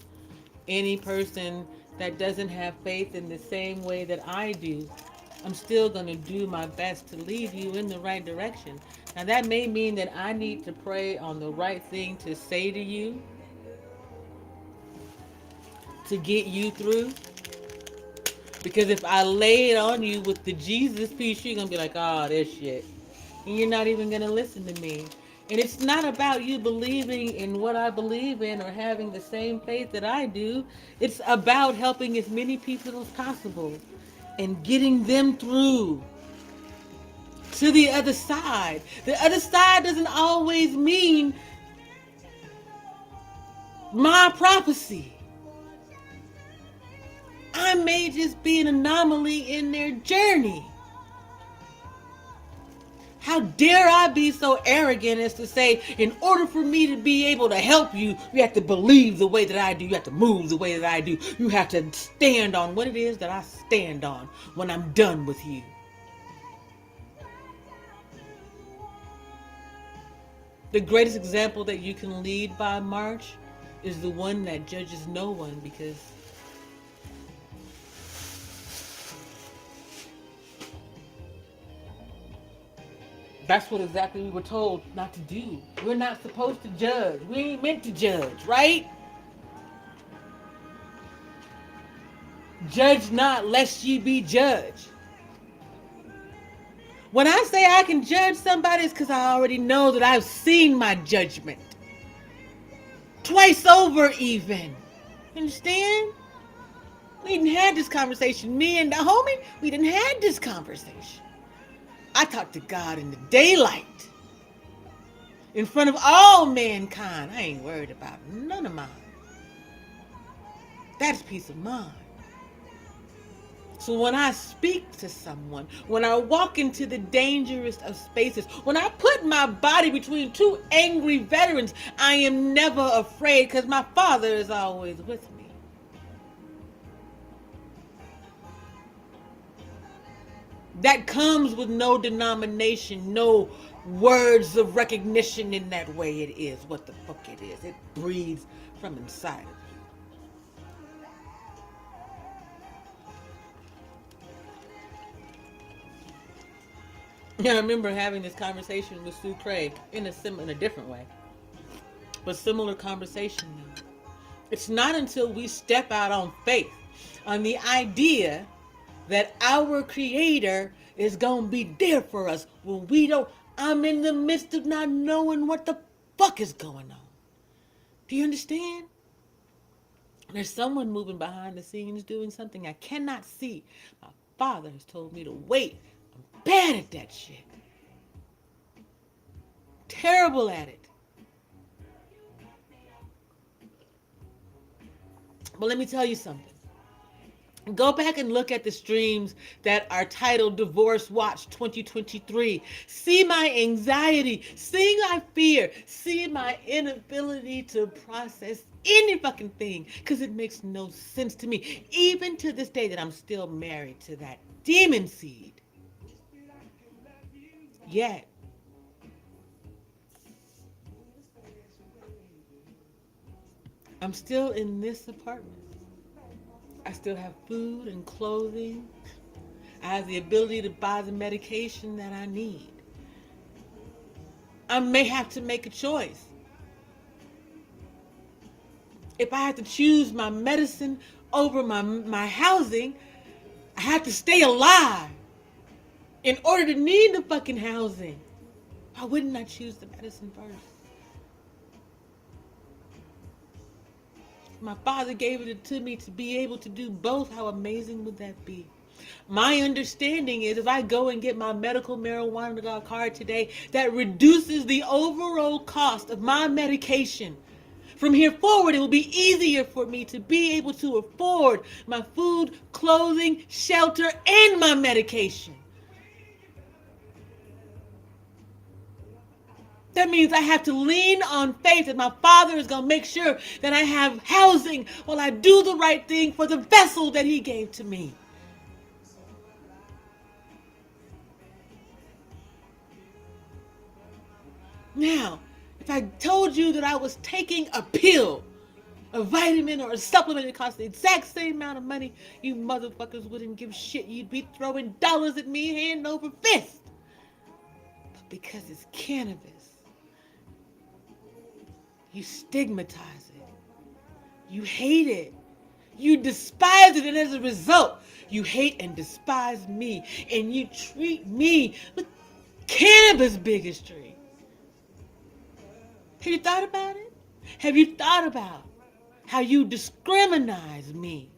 Speaker 1: any person that doesn't have faith in the same way that I do, I'm still going to do my best to lead you in the right direction. Now, that may mean that I need to pray on the right thing to say to you to get you through. Because if I lay it on you with the Jesus piece, you're going to be like, oh, this shit. And you're not even going to listen to me. And it's not about you believing in what I believe in or having the same faith that I do. It's about helping as many people as possible and getting them through to the other side. The other side doesn't always mean my prophecy. I may just be an anomaly in their journey. How dare I be so arrogant as to say, in order for me to be able to help you, you have to believe the way that I do. You have to move the way that I do. You have to stand on what it is that I stand on when I'm done with you. The greatest example that you can lead by, March, is the one that judges no one, because that's what exactly we were told not to do. We're not supposed to judge. We ain't meant to judge, right? Judge not, lest ye be judged. When I say I can judge somebody, it's because I already know that I've seen my judgment. Twice over, even. Understand? We didn't have this conversation. Me and the homie, we didn't have this conversation. I talked to God in the daylight, in front of all mankind. I ain't worried about none of mine. That's peace of mind. So when I speak to someone, when I walk into the dangerous of spaces, when I put my body between two angry veterans, I am never afraid, because my Father is always with me. that comes with no denomination, no words of recognition in that way. It is what the fuck it is. It breathes from inside of you. Yeah, I remember having this conversation with Sue Craig in a different way, but similar conversation. It's not until we step out on faith, on the idea that our Creator is going to be there for us when we don't. I'm in the midst of not knowing what the fuck is going on. Do you understand? There's someone moving behind the scenes doing something I cannot see. My father has told me to wait. I'm bad at that shit. Terrible at it. But let me tell you something. Go back and look at the streams that are titled Divorce Watch 2023. See my anxiety, see my fear, see my inability to process any fucking thing because it makes no sense to me. Even to this day that I'm still married to that demon seed. Yet, I'm still in this apartment. I still have food and clothing. I have the ability to buy the medication that I need. I may have to make a choice. If I have to choose my medicine over my housing, I have to stay alive in order to need the fucking housing. Why wouldn't I choose the medicine first? My father gave it to me to be able to do both. How amazing would that be? My understanding is if I go and get my medical marijuana card today, that reduces the overall cost of my medication. From here forward, it will be easier for me to be able to afford my food, clothing, shelter, and my medication. That means I have to lean on faith that my Father is going to make sure that I have housing while I do the right thing for the vessel that He gave to me. Now, if I told you that I was taking a pill, a vitamin, or a supplement that costs the exact same amount of money, you motherfuckers wouldn't give shit. You'd be throwing dollars at me hand over fist. But because it's cannabis, you stigmatize it. You hate it. You despise it, and as a result, you hate and despise me, and you treat me with cannabis bigotry. Have you thought about it? Have you thought about how you discriminate me?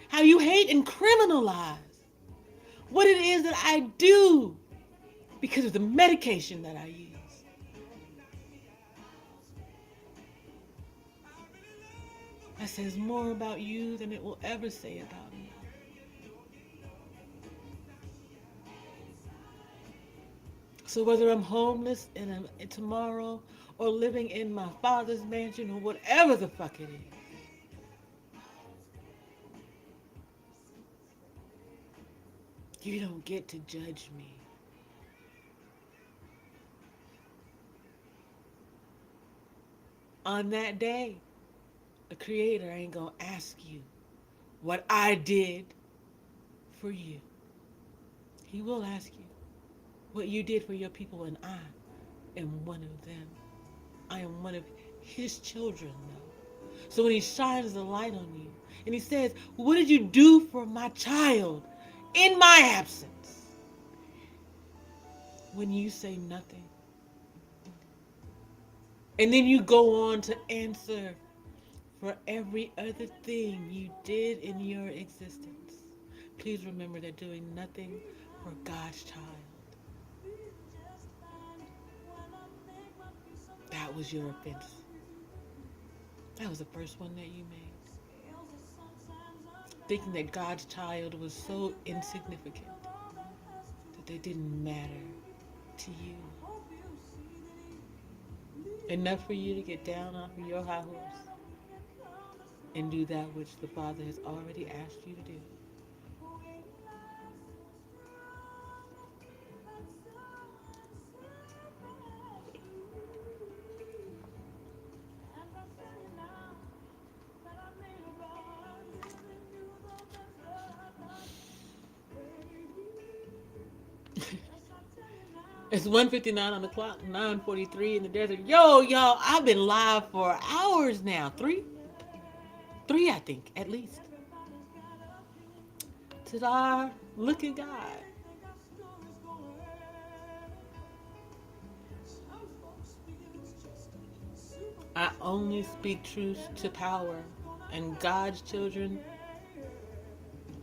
Speaker 1: How you hate and criminalize what it is that I do because of the medication that I use? That says more about you than it will ever say about me. So whether I'm homeless and tomorrow or living in my father's mansion or whatever the fuck it is, you don't get to judge me. On that day, the Creator ain't gonna ask you what I did for you. He will ask you what you did for your people, and I am one of them. I am one of His children, though. So when He shines the light on you and He says, what did you do for my child in my absence? When you say nothing. And then you go on to answer for every other thing you did in your existence. Please remember that doing nothing for God's child. That was your offense. That was the first one that you made. Thinking that God's child was so insignificant that they didn't matter to you. Enough for you to get down off of your high horse and do that which the Father has already asked you to do. It's 1:59 on the clock, 9:43 in the desert. Yo, y'all, I've been live for hours now. Three, I think, at least. Ta-da! Look at God. I only speak truth to power, and God's children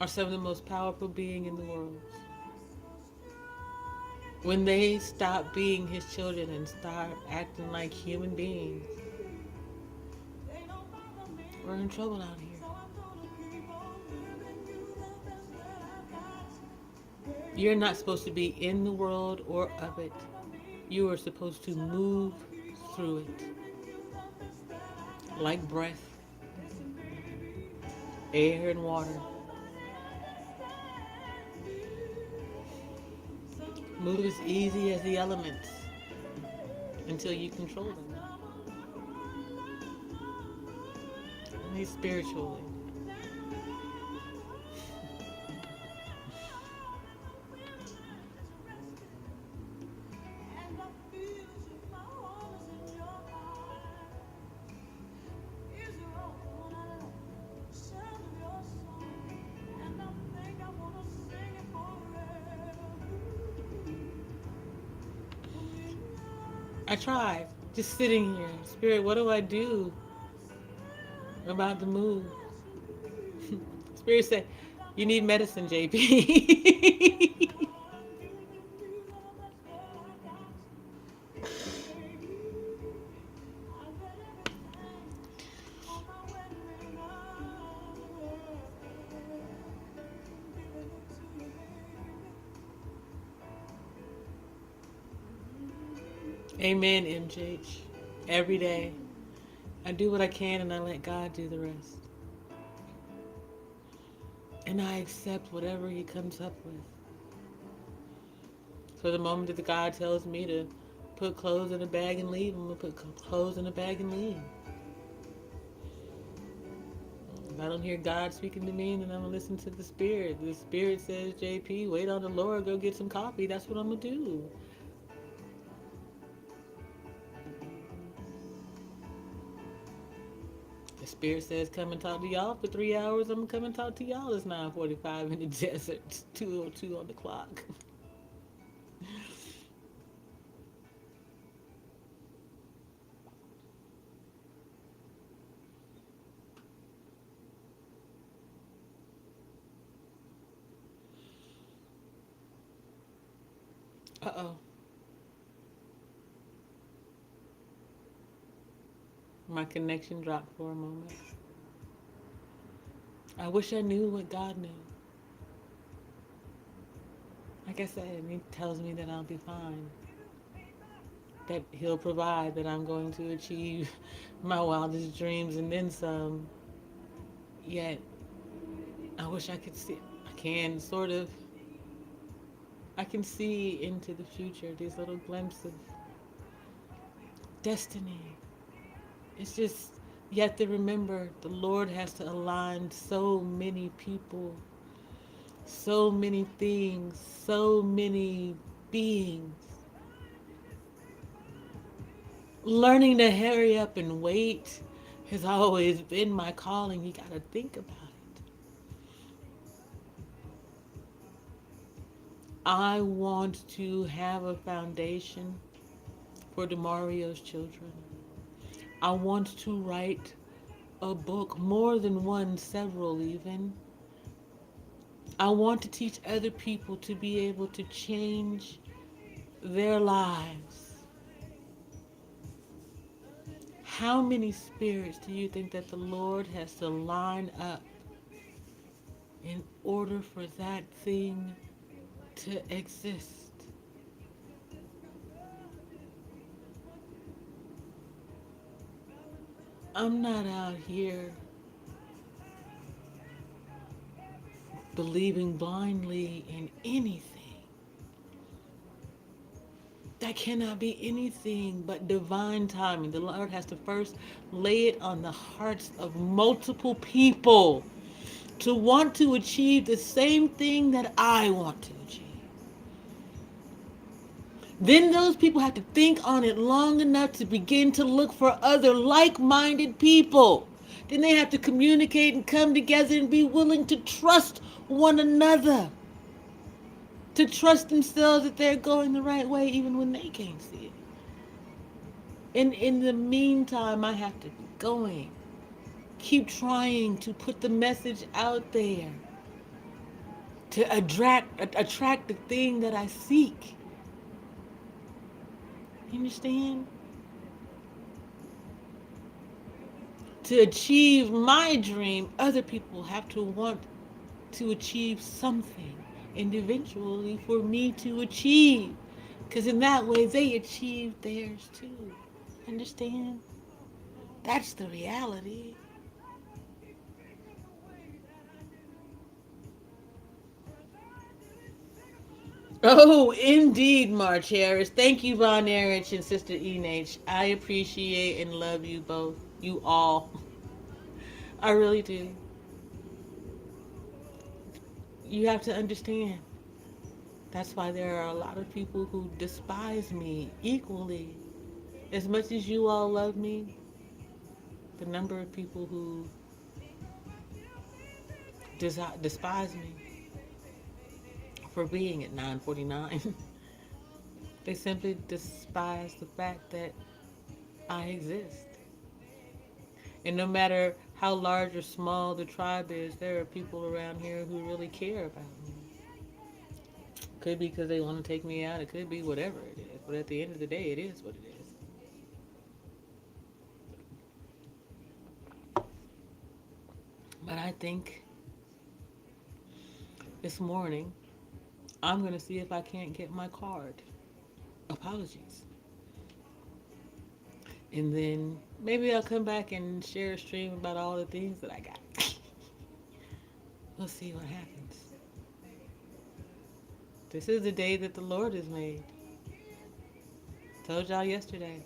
Speaker 1: are some of the most powerful beings in the world. When they stop being His children and start acting like human beings, we're in trouble out here. You're not supposed to be in the world or of it. You are supposed to move through it like breath, air, and water. Move as easy as the elements until you control them. Only spiritually. I tried just sitting here. Spirit, what do I do about the move? Spirit said, you need medicine, JP. Amen, MJH. Every day, I do what I can and I let God do the rest. And I accept whatever He comes up with. So the moment that the God tells me to put clothes in a bag and leave, I'm going to put clothes in a bag and leave. If I don't hear God speaking to me, then I'm going to listen to the Spirit. The Spirit says, JP, wait on the Lord, go get some coffee. That's what I'm going to do. The Spirit says, come and talk to y'all for 3 hours. I'm going to come and talk to y'all. It's 9:45 in the desert. It's 2:02 on the clock. Uh-oh. My connection dropped for a moment. I wish I knew what God knew. Like I said, He tells me that I'll be fine. That He'll provide, that I'm going to achieve my wildest dreams and then some. Yet, I wish I could see. I can sort of. I can see into the future, these little glimpses of destiny. It's just, you have to remember, the Lord has to align so many people, so many things, so many beings. Learning to hurry up and wait has always been my calling. You got to think about it. I want to have a foundation for DeMario's children. I want to write a book, more than one, several even. I want to teach other people to be able to change their lives. How many spirits do you think that the Lord has to line up in order for that thing to exist? I'm not out here believing blindly in anything. That cannot be anything but divine timing. The Lord has to first lay it on the hearts of multiple people to want to achieve the same thing that I want to achieve. Then those people have to think on it long enough to begin to look for other like-minded people. Then they have to communicate and come together and be willing to trust one another. To trust themselves that they're going the right way even when they can't see it. And in the meantime, I have to keep going. Keep trying to put the message out there. To attract the thing that I seek. You understand? To achieve my dream, other people have to want to achieve something. And eventually for me to achieve. Because in that way, they achieve theirs too. Understand? That's the reality. Oh, indeed, March Harris. Thank you, Von Erich and Sister Enach. I appreciate and love you both. You all. I really do. You have to understand. That's why there are a lot of people who despise me equally. As much as you all love me, the number of people who despise me for being at 949, they simply despise the fact that I exist. And no matter how large or small the tribe is, there are people around here who really care about me. Could be because they want to take me out. It could be whatever it is. But at the end of the day, it is what it is. But I think this morning, I'm going to see if I can't get my card. Apologies. And then maybe I'll come back and share a stream about all the things that I got. We'll see what happens. This is the day that the Lord has made. Told y'all yesterday.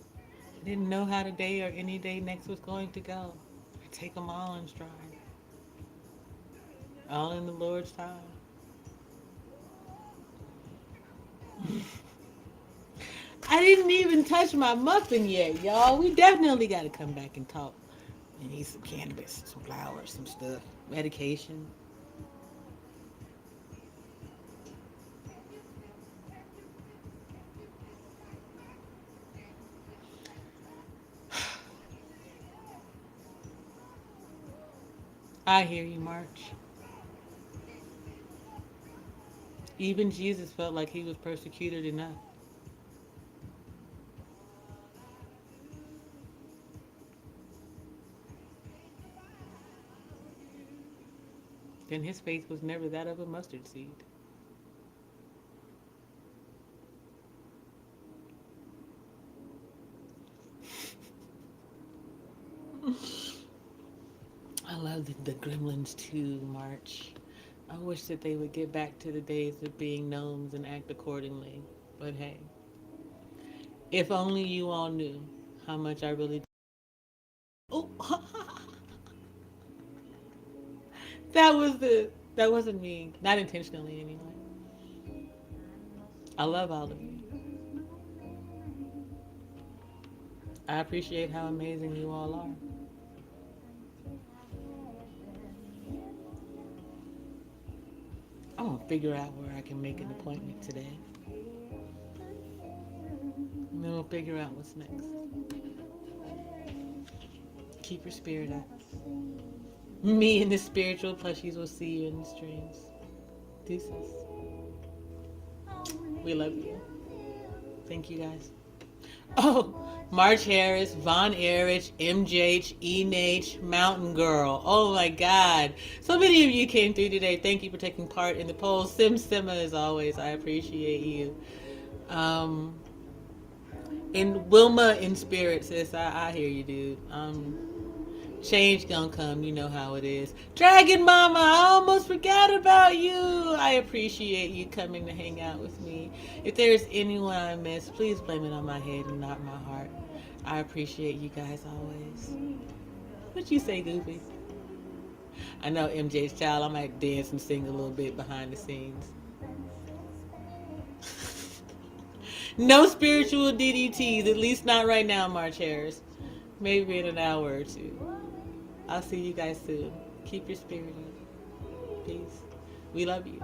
Speaker 1: I didn't know how the day or any day next was going to go. I take them all in stride. All in the Lord's time. I didn't even touch my muffin yet, y'all. We definitely got to come back and talk. And eat some cannabis, some flowers, some stuff, medication. I hear you, March. Even Jesus felt like he was persecuted enough. Then his faith was never that of a mustard seed. I love the Gremlins too, March. I wish that they would get back to the days of being gnomes and act accordingly. But hey, if only you all knew how much I really. Oh, that wasn't me. Not intentionally, anyway. I love all of you. I appreciate how amazing you all are. I'm gonna figure out where I can make an appointment today. And then we'll figure out what's next. Keep your spirit up. Me and the spiritual plushies will see you in the streams. Deuces. We love you. Thank you guys. Oh, March Harris, Von Erich, MJH, Enach, Mountain Girl. Oh my God. So many of you came through today. Thank you for taking part in the poll. Sima, as always, I appreciate you. And Wilma in spirit, sis, I hear you, dude. Change gonna come, you know how it is. Dragon Mama, I almost forgot about you. I appreciate you coming to hang out with me. If there's anyone I missed, please blame it on my head and not my heart. I appreciate you guys always. What you say, Goofy? I know MJ's child, I might dance and sing a little bit behind the scenes. No spiritual DDTs, at least not right now, March Hares. Maybe in an hour or two. I'll see you guys soon. Keep your spirit up. Peace. We love you.